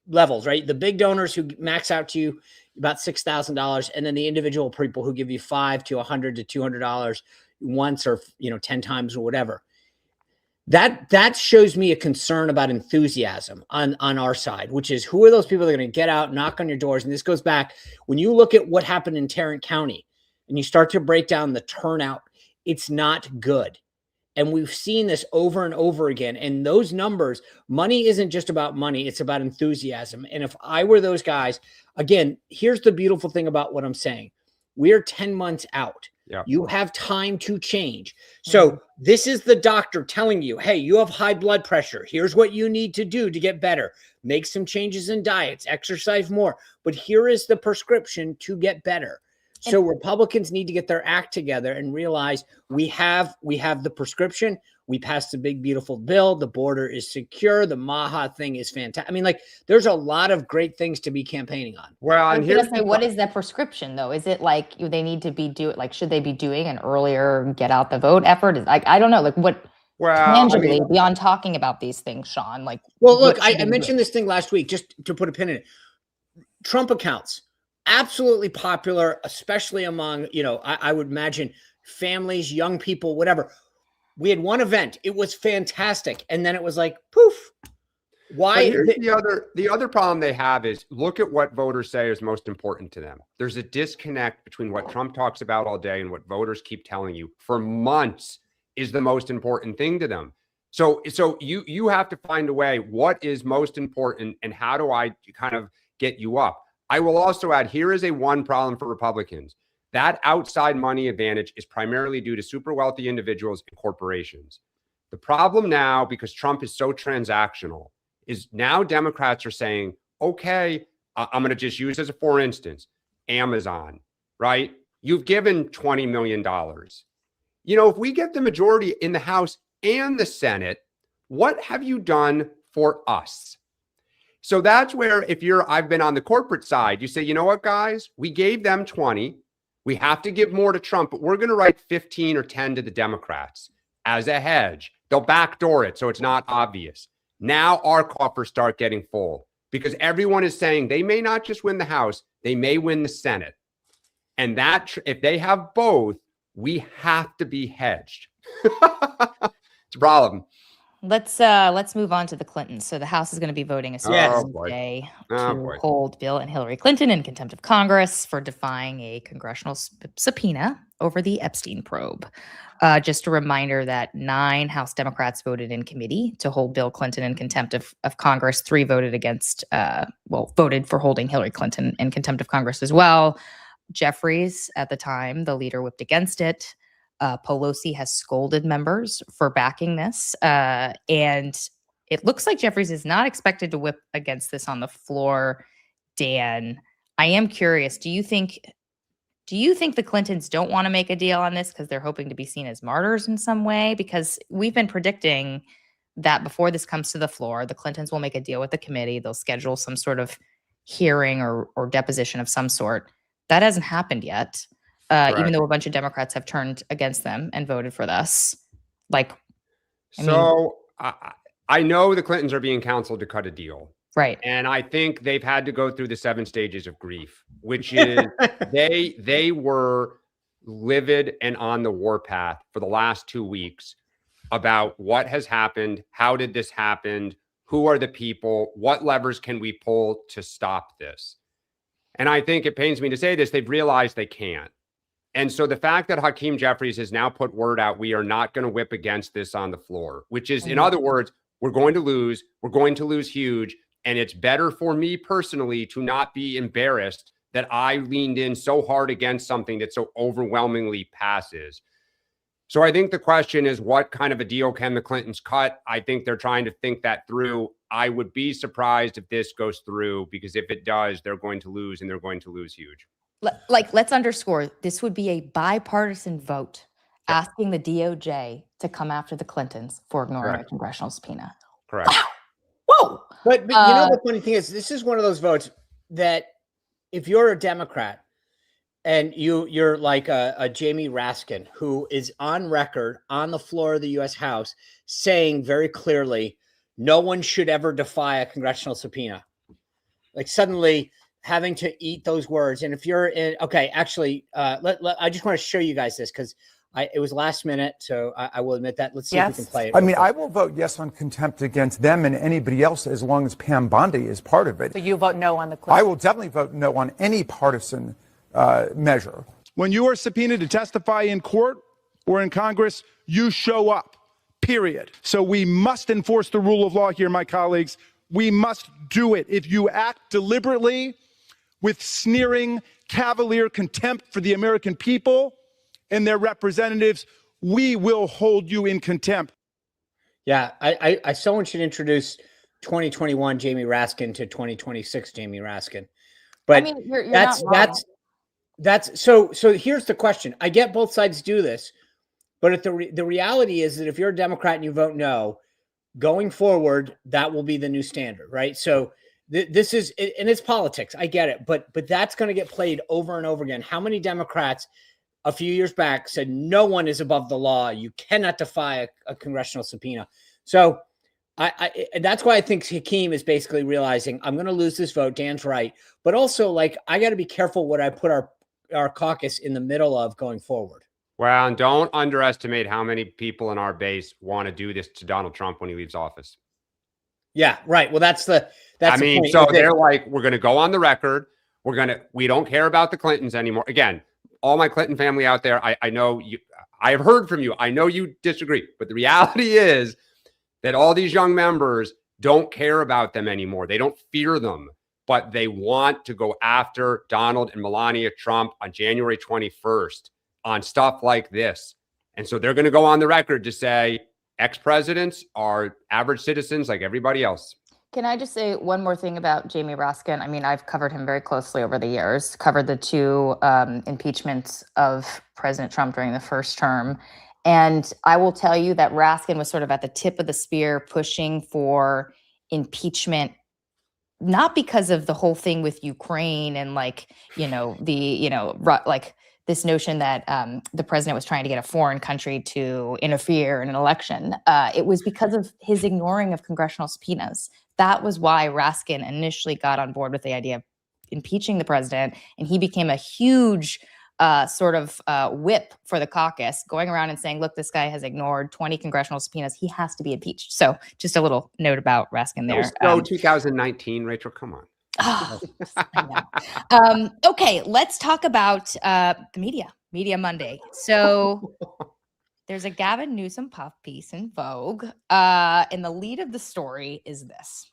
levels, right? The big donors who max out to you about $6,000, and then the individual people who give you $5 to $100 to $200 once, or 10 times or whatever. That shows me a concern about enthusiasm on our side, which is, who are those people that are going to get out, knock on your doors? And this goes back, when you look at what happened in Tarrant County and you start to break down the turnout, it's not good. And we've seen this over and over again. And those numbers, money isn't just about money. It's about enthusiasm. And if I were those guys, again, here's the beautiful thing about what I'm saying. We're 10 months out. Yeah. You have time to change. So this is the doctor telling you, hey, you have high blood pressure. Here's what you need to do to get better. Make some changes in diets, exercise more. But here is the prescription to get better. So Republicans need to get their act together and realize we have the prescription. We passed the big, beautiful bill. The border is secure. The MAHA thing is fantastic. I mean, like, there's a lot of great things to be campaigning on. Well, and here's what is that prescription though? Is it like they need to be should they be doing an earlier get out the vote effort? Like, I don't know, like what tangibly beyond talking about these things, Sean, like, well, look, I mentioned this thing last week, just to put a pin in it. Trump accounts. Absolutely popular, especially among, I would imagine families, young people, whatever. We had one event. It was fantastic. And then it was like, poof. Why? The other problem they have is, look at what voters say is most important to them. There's a disconnect between what Trump talks about all day and what voters keep telling you for months is the most important thing to them. So you have to find a way, what is most important and how do I kind of get you up? I will also add, here is one problem for Republicans. That outside money advantage is primarily due to super wealthy individuals and corporations. The problem now, because Trump is so transactional, is now Democrats are saying, okay, I'm going to just use as a for instance, Amazon, right? You've given $20 million. If we get the majority in the House and the Senate, what have you done for us? So that's where I've been on the corporate side, you say, you know what, guys, we gave them 20. We have to give more to Trump, but we're going to write 15 or 10 to the Democrats as a hedge. They'll backdoor it so it's not obvious. Now our coffers start getting full because everyone is saying they may not just win the House, they may win the Senate. And that if they have both, we have to be hedged. It's a problem. Let's move on to the Clintons. So the House is going to be voting a Wednesday to hold Bill and Hillary Clinton in contempt of Congress for defying a congressional subpoena over the Epstein probe. Just a reminder that 9 House Democrats voted in committee to hold Bill Clinton in contempt of Congress. 3 voted against, voted for holding Hillary Clinton in contempt of Congress as well. Jeffries, at the time, the leader, whipped against it. Pelosi has scolded members for backing this. And it looks like Jeffries is not expected to whip against this on the floor. Dan, I am curious. Do you think the Clintons don't want to make a deal on this because they're hoping to be seen as martyrs in some way? Because we've been predicting that before this comes to the floor, the Clintons will make a deal with the committee. They'll schedule some sort of hearing or deposition of some sort. That hasn't happened yet. Even though a bunch of Democrats have turned against them and voted for this. I know the Clintons are being counseled to cut a deal. Right. And I think they've had to go through the 7 stages of grief, which is they were livid and on the warpath for the last 2 weeks about what has happened. How did this happen? Who are the people? What levers can we pull to stop this? And I think it pains me to say this, they've realized they can't. And so the fact that Hakeem Jeffries has now put word out, we are not going to whip against this on the floor, which is, in other words, we're going to lose. We're going to lose huge. And it's better for me personally to not be embarrassed that I leaned in so hard against something that so overwhelmingly passes. So I think the question is, what kind of a deal can the Clintons cut? I think they're trying to think that through. I would be surprised if this goes through, because if it does, they're going to lose, and they're going to lose huge. Let's underscore, this would be a bipartisan vote asking the DOJ to come after the Clintons for ignoring a congressional subpoena. Correct. Wow. Whoa. But you know, the funny thing is, this is one of those votes that if you're a Democrat and you're like a Jamie Raskin, who is on record on the floor of the U.S. House saying very clearly, no one should ever defy a congressional subpoena. Like suddenly having to eat those words. And if you're in, okay, actually, I just want to show you guys this because it was last minute, so I will admit that. Let's see if we can play it. I mean, I will vote yes on contempt against them and anybody else as long as Pam Bondi is part of it. So you vote no on the Clintons? I will definitely vote no on any partisan measure. When you are subpoenaed to testify in court or in Congress, you show up, period. So we must enforce the rule of law here, my colleagues. We must do it. If you act deliberately with sneering, cavalier contempt for the American people and their representatives, we will hold you in contempt. Yeah, I someone should introduce 2021 Jamie Raskin to 2026 Jamie Raskin. But I mean, you're that's so here's the question. I get both sides do this, but if the reality is that if you're a Democrat and you vote no, going forward, that will be the new standard, right? So this is, and it's politics. I get it, but that's going to get played over and over again. How many Democrats a few years back said no one is above the law? You cannot defy a congressional subpoena. So that's why I think Hakeem is basically realizing I'm going to lose this vote. Dan's right, but also like I got to be careful what I put our caucus in the middle of going forward. Well, and don't underestimate how many people in our base want to do this to Donald Trump when he leaves office. Yeah, right. Well, that's the point. So they're like, we're going to go on the record. We don't care about the Clintons anymore. Again, all my Clinton family out there, I know you, I have heard from you. I know you disagree, but the reality is that all these young members don't care about them anymore. They don't fear them, but they want to go after Donald and Melania Trump on January 21st on stuff like this. And so they're going to go on the record to say ex-presidents are average citizens like everybody else. Can I just say one more thing about Jamie Raskin? I mean, I've covered him very closely over the years, covered the 2 impeachments of President Trump during the first term. And I will tell you that Raskin was sort of at the tip of the spear pushing for impeachment not because of the whole thing with Ukraine and like, like this notion that the president was trying to get a foreign country to interfere in an election. It was because of his ignoring of congressional subpoenas. That was why Raskin initially got on board with the idea of impeaching the president, and he became a huge whip for the caucus, going around and saying, look, this guy has ignored 20 congressional subpoenas. He has to be impeached. So just a little note about Raskin there. That was 2019, Rachel, come on. Oh, I know. Okay, let's talk about the Media Monday. So there's a Gavin Newsom puff piece in Vogue. And the lead of the story is this.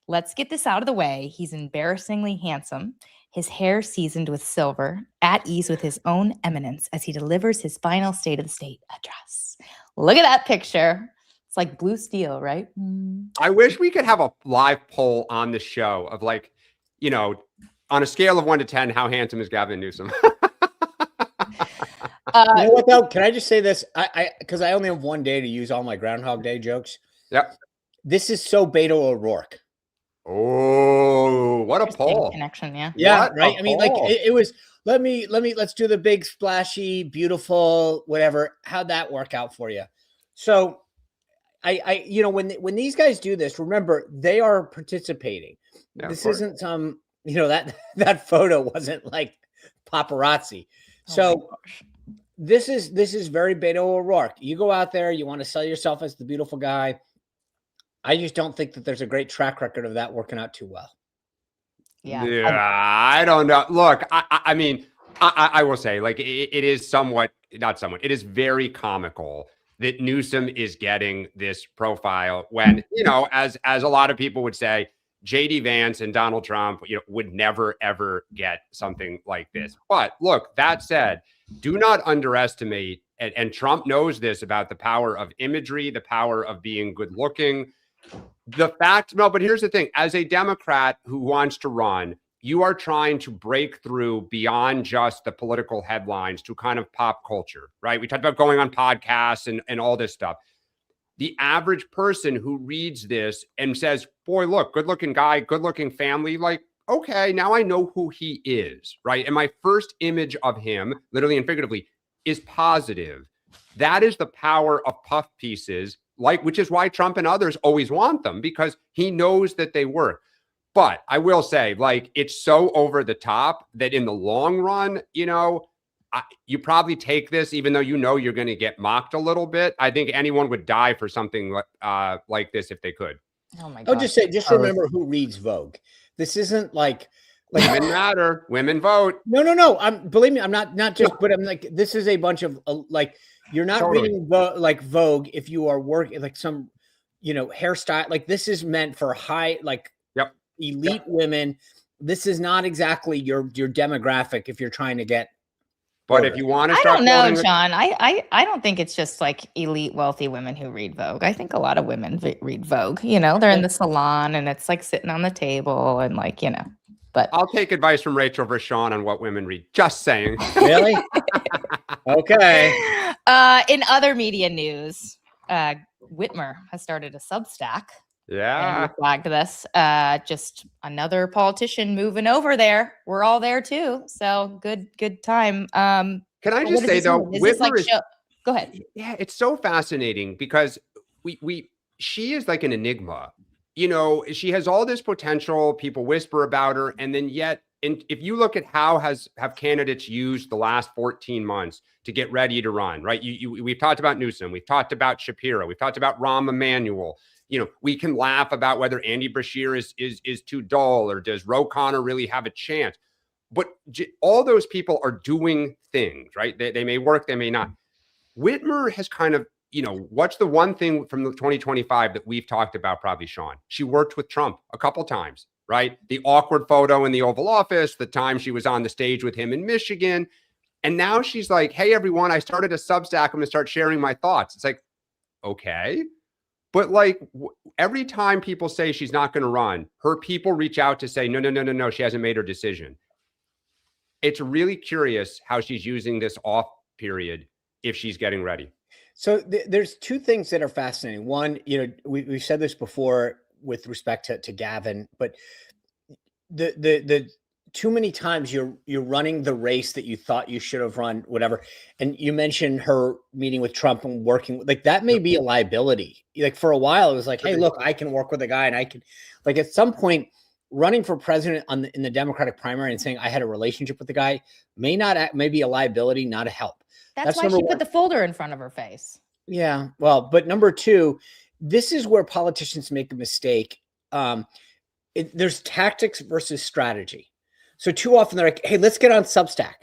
Let's get this out of the way. He's embarrassingly handsome. His hair seasoned with silver, at ease with his own eminence as he delivers his final State of the State address. Look at that picture. It's like blue steel, right? I wish we could have a live poll on the show of like, on a scale of 1 to 10, how handsome is Gavin Newsom? You know what though? Can I just say this? Because I only have one day to use all my Groundhog Day jokes. Yep. This is so Beto O'Rourke. Oh, what a poll. Connection, yeah. Yeah, What right. a I mean, like poll. it was, let's do the big, splashy, beautiful, whatever. How'd that work out for you? So when these guys do this, remember, they are participating. Yeah, This isn't some, that photo wasn't like paparazzi. So this is very Beto O'Rourke. You go out there, you want to sell yourself as the beautiful guy. I just don't think that there's a great track record of that working out too well. Yeah. I don't know. Look, I mean, I will say, like, it is it is very comical that Newsom is getting this profile when, as a lot of people would say, JD Vance and Donald Trump, would never, ever get something like this. But look, that said, do not underestimate, and Trump knows this about the power of imagery, the power of being good looking. But here's the thing. As a Democrat who wants to run, you are trying to break through beyond just the political headlines to kind of pop culture, right? We talked about going on podcasts and all this stuff. The average person who reads this and says, boy, look, good looking guy, good looking family, like, okay, now I know who he is, right? And my first image of him, literally and figuratively, is positive. That is the power of puff pieces, which is why Trump and others always want them, because he knows that they work. But I will say, like, it's so over the top that in the long run, you probably take this, even though you're going to get mocked a little bit. I think anyone would die for something like this if they could. Oh my God. Just remember who reads Vogue. This isn't like women matter, women vote. No. Believe me, I'm not just, but I'm like, this is a bunch of you're not reading Vogue if you are working like some, hairstyle. Like this is meant for high, elite women. This is not exactly your demographic if you're trying to get. But if you want to I start, don't know, John. I don't think it's just like elite wealthy women who read Vogue. I think a lot of women read Vogue. They're in the salon and it's like sitting on the table and But I'll take advice from Rachel Vershawn on what women read. Just saying. Really? Okay. In other media news, Whitmer has started a Substack. Yeah. And we flagged this. Just another politician moving over there. We're all there too. So good time. Can I just say though, Whitmer go ahead. Yeah, it's so fascinating because she is like an enigma. She has all this potential. People whisper about her, and then yet, if you look at how have candidates used the last 14 months to get ready to run, right? We've talked about Newsom, we've talked about Shapiro, we've talked about Rahm Emanuel. We can laugh about whether Andy Bashir is too dull or does Ro Khanna really have a chance. But all those people are doing things, right? They may work, they may not. Whitmer has kind of, what's the one thing from the 2025 that we've talked about probably, Sean? She worked with Trump a couple times, right? The awkward photo in the Oval Office, the time she was on the stage with him in Michigan. And now she's like, hey, everyone, I started a Substack. I'm going to start sharing my thoughts. It's like, okay. But every time people say she's not going to run, her people reach out to say, no, she hasn't made her decision. It's really curious how she's using this off period if she's getting ready. So there's two things that are fascinating. One, we've said this before with respect to Gavin, but the too many times you're running the race that you thought you should have run, whatever. And you mentioned her meeting with Trump and working, like that may be a liability. Like for a while, it was like, hey, look, I can work with a guy, and I can, like, at some point, running for president in the Democratic primary and saying I had a relationship with the guy may be a liability, not a help. That's why she put the folder in front of her face. Yeah, well, but number two, this is where politicians make a mistake. There's tactics versus strategy. So too often they're like, hey, let's get on Substack.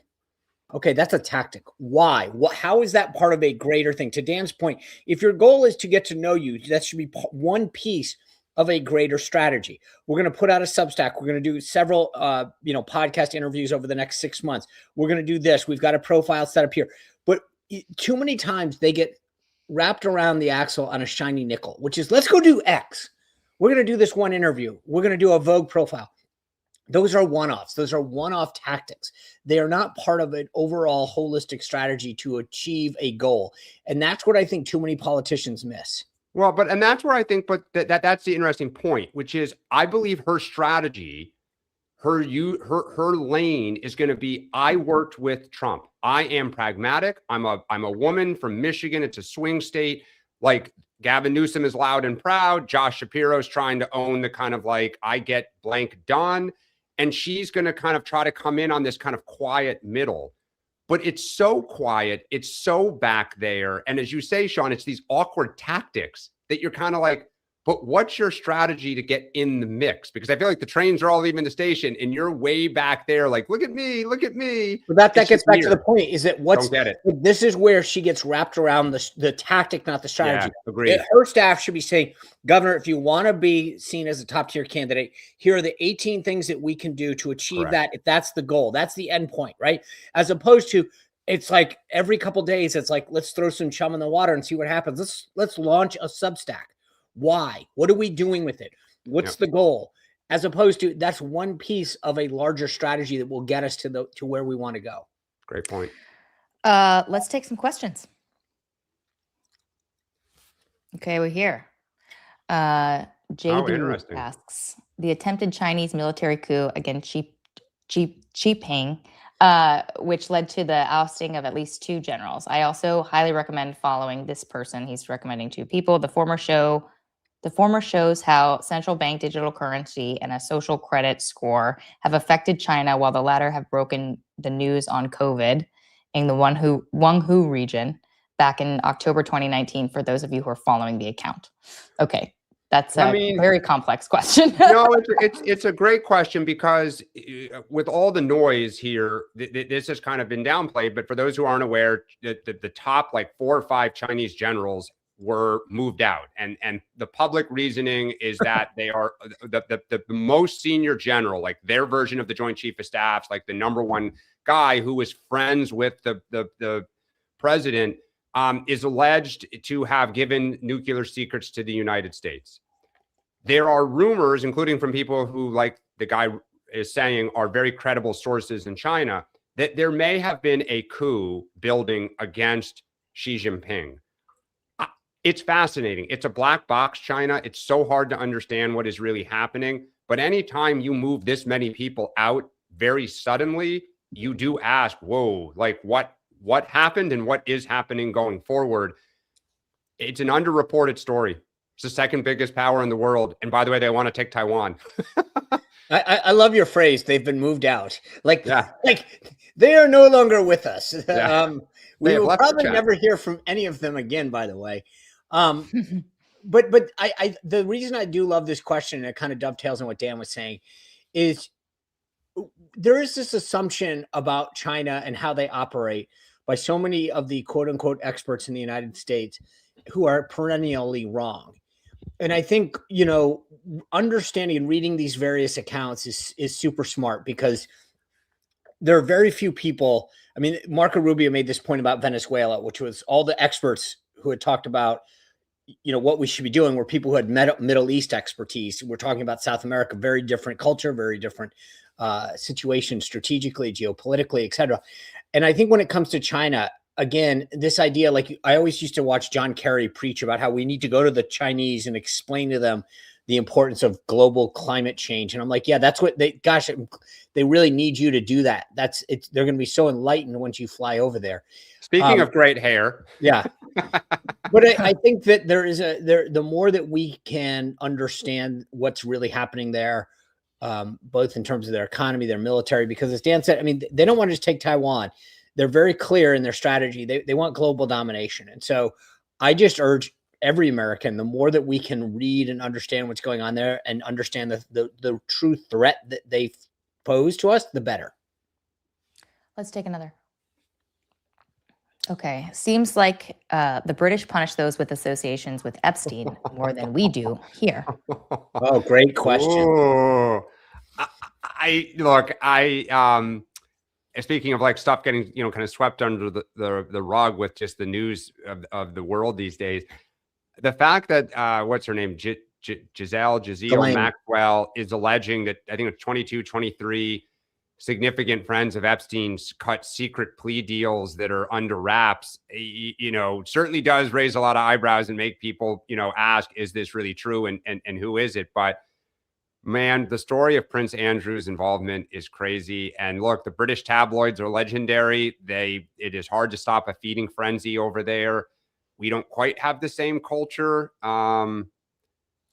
Okay, that's a tactic. Why? How is that part of a greater thing? To Dan's point, if your goal is to get to know you, that should be one piece of a greater strategy. We're going to put out a Substack. We're going to do several, podcast interviews over the next 6 months. We're going to do this. We've got a profile set up here. But too many times they get wrapped around the axle on a shiny nickel, which is, let's go do X. We're going to do this one interview. We're going to do a Vogue profile. Those are one-offs. Those are one-off tactics. They are not part of an overall holistic strategy to achieve a goal. And that's what I think too many politicians miss. Well, and that's where I think, but that's the interesting point, which is I believe her strategy, her lane is going to be, I worked with Trump. I am pragmatic. I'm a woman from Michigan. It's a swing state. Like Gavin Newsom is loud and proud. Josh Shapiro's trying to own the kind of like, I get blank done. And she's going to kind of try to come in on this kind of quiet middle. But it's so quiet. It's so back there. And as you say, Sean, it's these awkward tactics that you're kind of like, but what's your strategy to get in the mix? Because I feel like the trains are all leaving the station and you're way back there. Like, look at me, look at me. But that gets back to the point, is that Don't get it. This is where she gets wrapped around the tactic, not the strategy. Yeah, agreed. Her staff should be saying, Governor, if you want to be seen as a top tier candidate, here are the 18 things that we can do to achieve that. If that's the goal, that's the end point, right? As opposed to, it's like every couple of days, it's like, let's throw some chum in the water and see what happens. Let's launch a Substack. Why? What are we doing with it? What's the goal? As opposed to, that's one piece of a larger strategy that will get us to where we want to go. Great point. Let's take some questions. Okay, we're here. JD asks, the attempted Chinese military coup against Xi Ping, which led to the ousting of at least 2 generals. I also highly recommend following this person. He's recommending 2 people. The former shows how central bank digital currency and a social credit score have affected China, while the latter have broken the news on COVID in the Guanghu region back in October 2019, for those of you who are following the account. Okay, that's a very complex question. No, it's a great question, because with all the noise here, this has kind of been downplayed. But for those who aren't aware, the top like 4 or 5 Chinese generals were moved out, and the public reasoning is that they are the most senior general, like their version of the Joint Chief of Staffs, like the #1 guy who was friends with the president, is alleged to have given nuclear secrets to the United States. There are rumors, including from people who, like the guy is saying, are very credible sources in China, that there may have been a coup building against Xi Jinping. It's fascinating. It's a black box, China. It's so hard to understand what is really happening. But anytime you move this many people out very suddenly, you do ask, whoa, like what happened and what is happening going forward? It's an underreported story. It's the second biggest power in the world. And by the way, they want to take Taiwan. I love your phrase. They've been moved out. Like they are no longer with us. Yeah. We will probably never hear from any of them again, by the way. But the reason I do love this question, and it kind of dovetails on what Dan was saying, is there is this assumption about China and how they operate by so many of the quote unquote experts in the United States who are perennially wrong. And I think, understanding and reading these various accounts is super smart, because there are very few people. I mean, Marco Rubio made this point about Venezuela, which was all the experts who had talked about, what we should be doing were people who had Middle East expertise. We're talking about South America, very different culture, very different situation strategically, geopolitically, et cetera. And I think when it comes to China, again, this idea, like I always used to watch John Kerry preach about how we need to go to the Chinese and explain to them the importance of global climate change. And I'm like, yeah, that's what they really need you to do that. They're going to be so enlightened once you fly over there. Speaking of great hair. Yeah. But I think that the more that we can understand what's really happening there, both in terms of their economy, their military, because as Dan said, I mean, they don't want to just take Taiwan. They're very clear in their strategy. They want global domination. And so I just urge every American, the more that we can read and understand what's going on there and understand the true threat that they pose to us, the better. Let's take another. Okay. Seems like the British punish those with associations with Epstein more than we do here. Oh, great question. Ooh. Speaking of like stuff getting, kind of swept under the rug with just the news of the world these days, the fact that what's her name, Giselle Maxwell is alleging that I think it's 22, 23 significant friends of Epstein's cut secret plea deals that are under wraps, certainly does raise a lot of eyebrows and make people, ask, is this really true? And who is it? But man, the story of Prince Andrew's involvement is crazy. And look, the British tabloids are legendary. It is hard to stop a feeding frenzy over there. We don't quite have the same culture.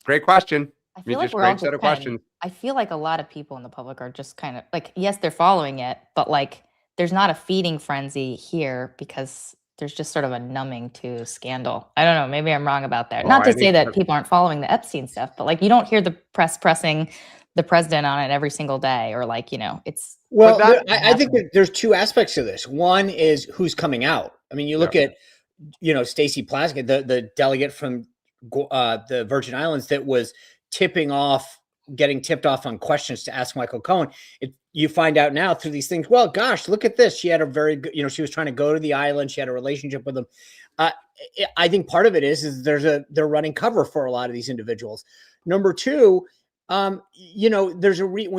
Great question. I feel like we're all just I feel like a lot of people in the public are just kind of like, yes, they're following it, but like there's not a feeding frenzy here because there's just sort of a numbing to scandal. I don't know. Maybe I'm wrong about that. Not to say that people aren't following the Epstein stuff, but like you don't hear the press pressing the president on it every single day, or like, it's. Well, I think that there's two aspects to this. One is who's coming out. I mean, you look at, Stacey Plaskett, the delegate from the Virgin Islands that was getting tipped off on questions to ask Michael Cohen. You find out now through these things, well, gosh, look at this. She had a very good, she was trying to go to the island. She had a relationship with them. I think part of it is they're running cover for a lot of these individuals. Number two, when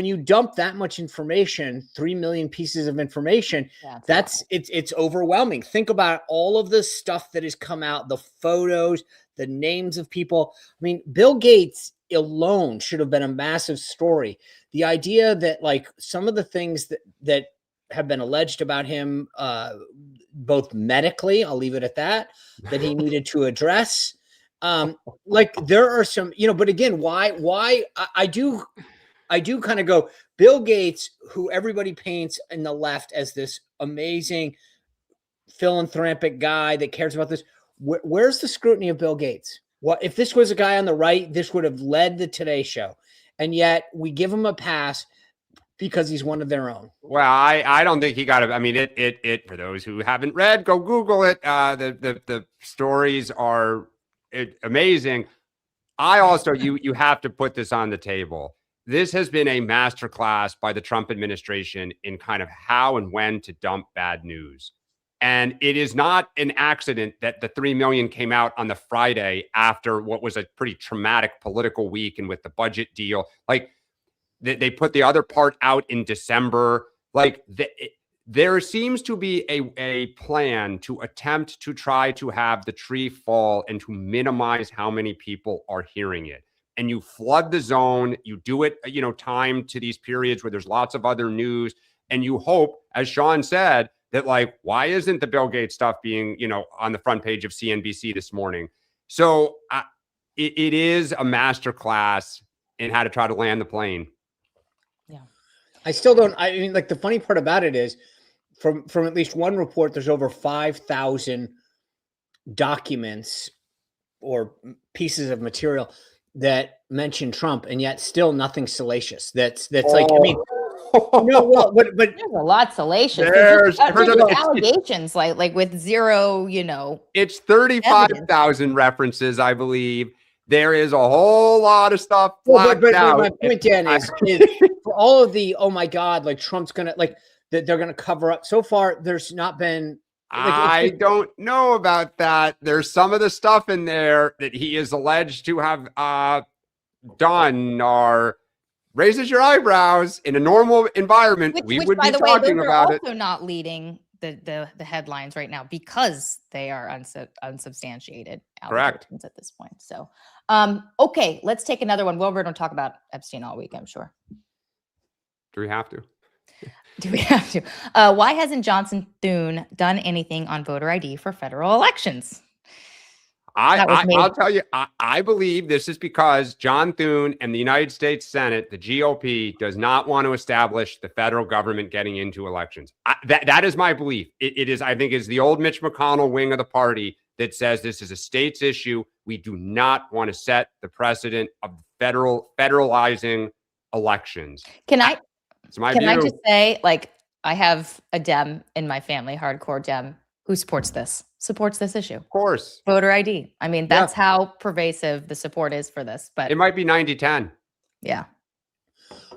you dump that much information, 3 million pieces of information, it's overwhelming. Think about all of the stuff that has come out, the photos, the names of people. I mean, Bill Gates alone should have been a massive story. The idea that like some of the things that have been alleged about him, both medically, I'll leave it at that he needed to address. Like there are some, but again, why I do kind of go, Bill Gates, who everybody paints in the left as this amazing philanthropic guy that cares about this. Where's the scrutiny of Bill Gates? What if this was a guy on the right? This would have led the Today Show, and yet we give him a pass because he's one of their own. Well, I don't think he got it. I mean, it for those who haven't read, go Google it. The stories are amazing. I also you have to put this on the table. This has been a masterclass by the Trump administration in kind of how and when to dump bad news. And it is not an accident that the 3 million came out on the Friday after what was a pretty traumatic political week and with the budget deal. Like they put the other part out in December. Like there seems to be a plan to attempt to try to have the tree fall and to minimize how many people are hearing it. And you flood the zone, you do it, time to these periods where there's lots of other news. And you hope, as Sean said, that like, why isn't the Bill Gates stuff being, on the front page of CNBC this morning? So it is a masterclass in how to try to land the plane. Yeah. I still don't, I mean, like the funny part about it is from at least one report, there's over 5,000 documents or pieces of material that mention Trump, and yet still nothing salacious. That's like, I mean, no, well, but there's a lot salacious. There's allegations like with zero, It's 35,000 references, I believe. There is a whole lot of stuff blacked out. My point, Dan, is for all of the, oh my God, like Trump's gonna like that they're gonna cover up. So far, there's not been. I don't know about that. There's some of the stuff in there that he is alleged to have done or raises your eyebrows in a normal environment. We would be talking about it. Also not leading the headlines right now because they are unsubstantiated Correct. allegations at this point. So, okay, let's take another one. We're going to talk about Epstein all week, I'm sure. Do we have to? Do we have to? Why hasn't Johnson Thune done anything on voter ID for federal elections? I'll tell you, I believe this is because John Thune and the United States Senate, the GOP, does not want to establish the federal government getting into elections. That is my belief. It is, I think, is the old Mitch McConnell wing of the party that says this is a state's issue. We do not want to set the precedent of federalizing elections. Can I just say, like, I have a Dem in my family, hardcore Dem, who supports this issue. Of course. Voter ID. I mean, that's how pervasive the support is for this. But it might be 90-10. Yeah.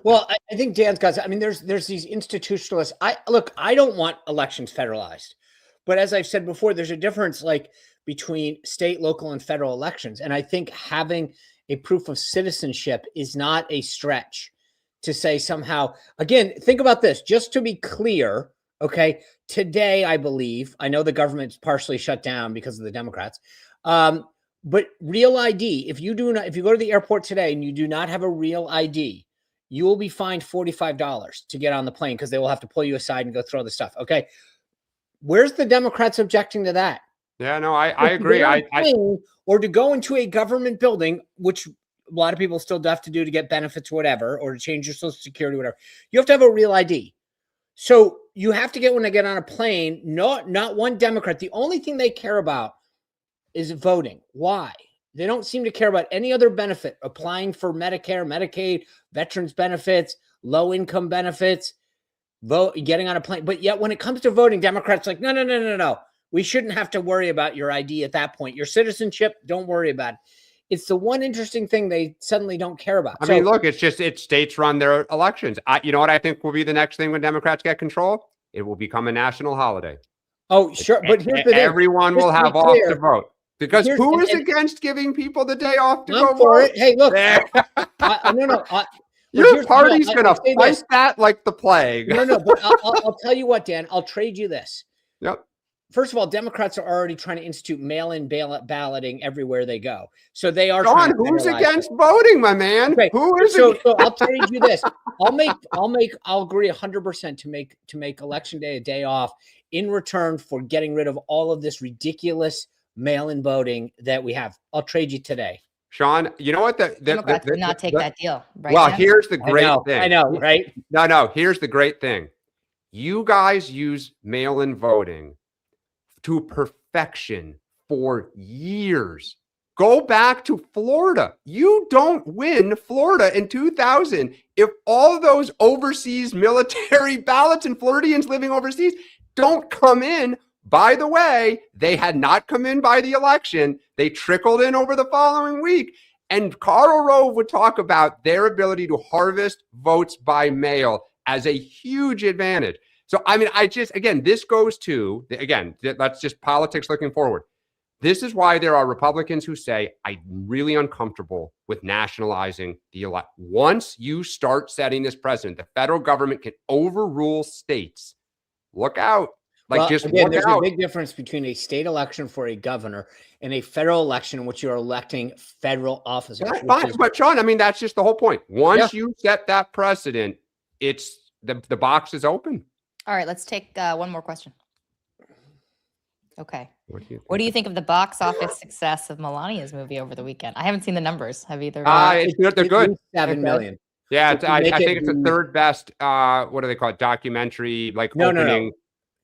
Well, I think Dan's got, I mean, there's these institutionalists. I don't want elections federalized. But as I've said before, there's a difference like between state, local, and federal elections. And I think having a proof of citizenship is not a stretch to say somehow, again, think about this, just to be clear. Okay. Today, I believe, I know the government's partially shut down because of the Democrats, but real ID, if you go to the airport today and you do not have a real ID, you will be fined $45 to get on the plane because they will have to pull you aside and go throw the stuff. Okay. Where's the Democrats objecting to that? Yeah, no, I agree. Or to go into a government building, which a lot of people still have to do to get benefits or whatever, or to change your social security, whatever. You have to have a real ID. So you have to get, when they get on a plane, not one Democrat. The only thing they care about is voting. Why? They don't seem to care about any other benefit, applying for Medicare, Medicaid, veterans benefits, low income benefits, getting on a plane. But yet when it comes to voting, Democrats are like, no. We shouldn't have to worry about your ID at that point. Your citizenship, don't worry about it. It's the one interesting thing they suddenly don't care about. I mean, look, it's states run their elections. You know what I think will be the next thing when Democrats get control? It will become a national holiday. Oh, sure. But here's the thing. Everyone will have off to vote. Because who is against giving people the day off to go vote? Hey, look. Your party's going to fight that like the plague. No, but I'll tell you what, Dan. I'll trade you this. Yep. First of all, Democrats are already trying to institute mail-in balloting everywhere they go. So they are. John, who's against voting, my man? Okay. Who is so I'll trade you this. I'll agree 100% to make Election Day a day off in return for getting rid of all of this ridiculous mail-in voting that we have. I'll trade you today. Sean, you know what? Democrats would not take that deal, right? Well, here's the great thing. I know, right? No, here's the great thing. You guys use mail-in voting to perfection for years. Go back to Florida. You don't win Florida in 2000 if all those overseas military ballots and Floridians living overseas don't come in. By the way, they had not come in by the election. They trickled in over the following week. And Karl Rove would talk about their ability to harvest votes by mail as a huge advantage. So, I mean, this goes to, that's just politics looking forward. This is why there are Republicans who say, I'm really uncomfortable with nationalizing the election. Once you start setting this precedent, the federal government can overrule states. Look out. There's a big difference between a state election for a governor and a federal election in which you're electing federal officers. That's fine. But Sean, I mean, that's just the whole point. Once you set that precedent, it's the box is open. All right, let's take one more question. Okay. What do you think of the box office success of Melania's movie over the weekend? I haven't seen the numbers. Have either? They're good. 7 million. Yeah, I think it's the third best. What do they call it? Documentary, opening. No.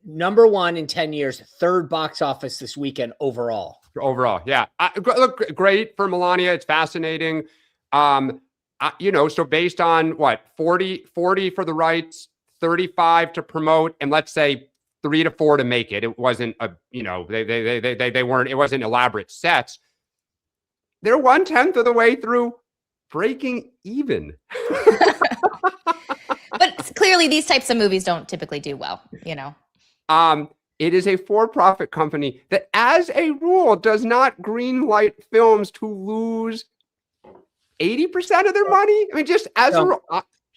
Number one in 10 years, third box office this weekend overall. Yeah. Look, great for Melania. It's fascinating. So based on what, 40 for the rights, 35 to promote, and let's say 3 to 4 to make it. It wasn't they weren't, it wasn't elaborate sets. They're 1/10 of the way through breaking even. But clearly these types of movies don't typically do well, It is a for-profit company that, as a rule, does not greenlight films to lose 80% of their money. I mean, just as a rule.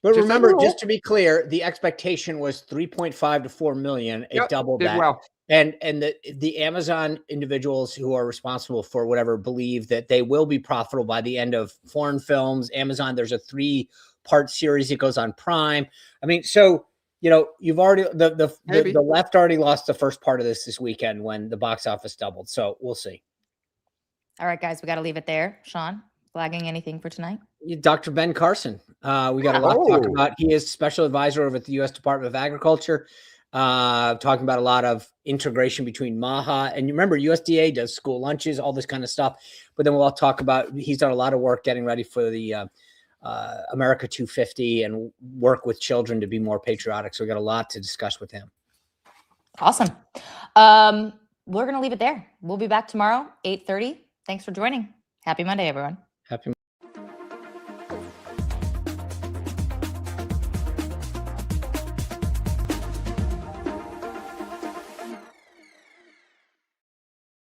But Just remember, overall. just to be clear, the expectation was 3.5 to 4 million. It Yep, doubled did that. well. And the Amazon individuals who are responsible for whatever believe that they will be profitable by the end of foreign films. Amazon, there's a 3-part series that goes on Prime. I mean, so you've already the left already lost the first part of this weekend when the box office doubled. So we'll see. All right, guys, we got to leave it there. Sean, flagging anything for tonight? Dr. Ben Carson. We got a lot to talk about. He is special advisor over at the U.S. Department of Agriculture, talking about a lot of integration between MAHA. And remember, USDA does school lunches, all this kind of stuff. But then we'll all talk about, he's done a lot of work getting ready for the America 250 and work with children to be more patriotic. So we got a lot to discuss with him. Awesome. We're going to leave it there. We'll be back tomorrow, 8:30. Thanks for joining. Happy Monday, everyone.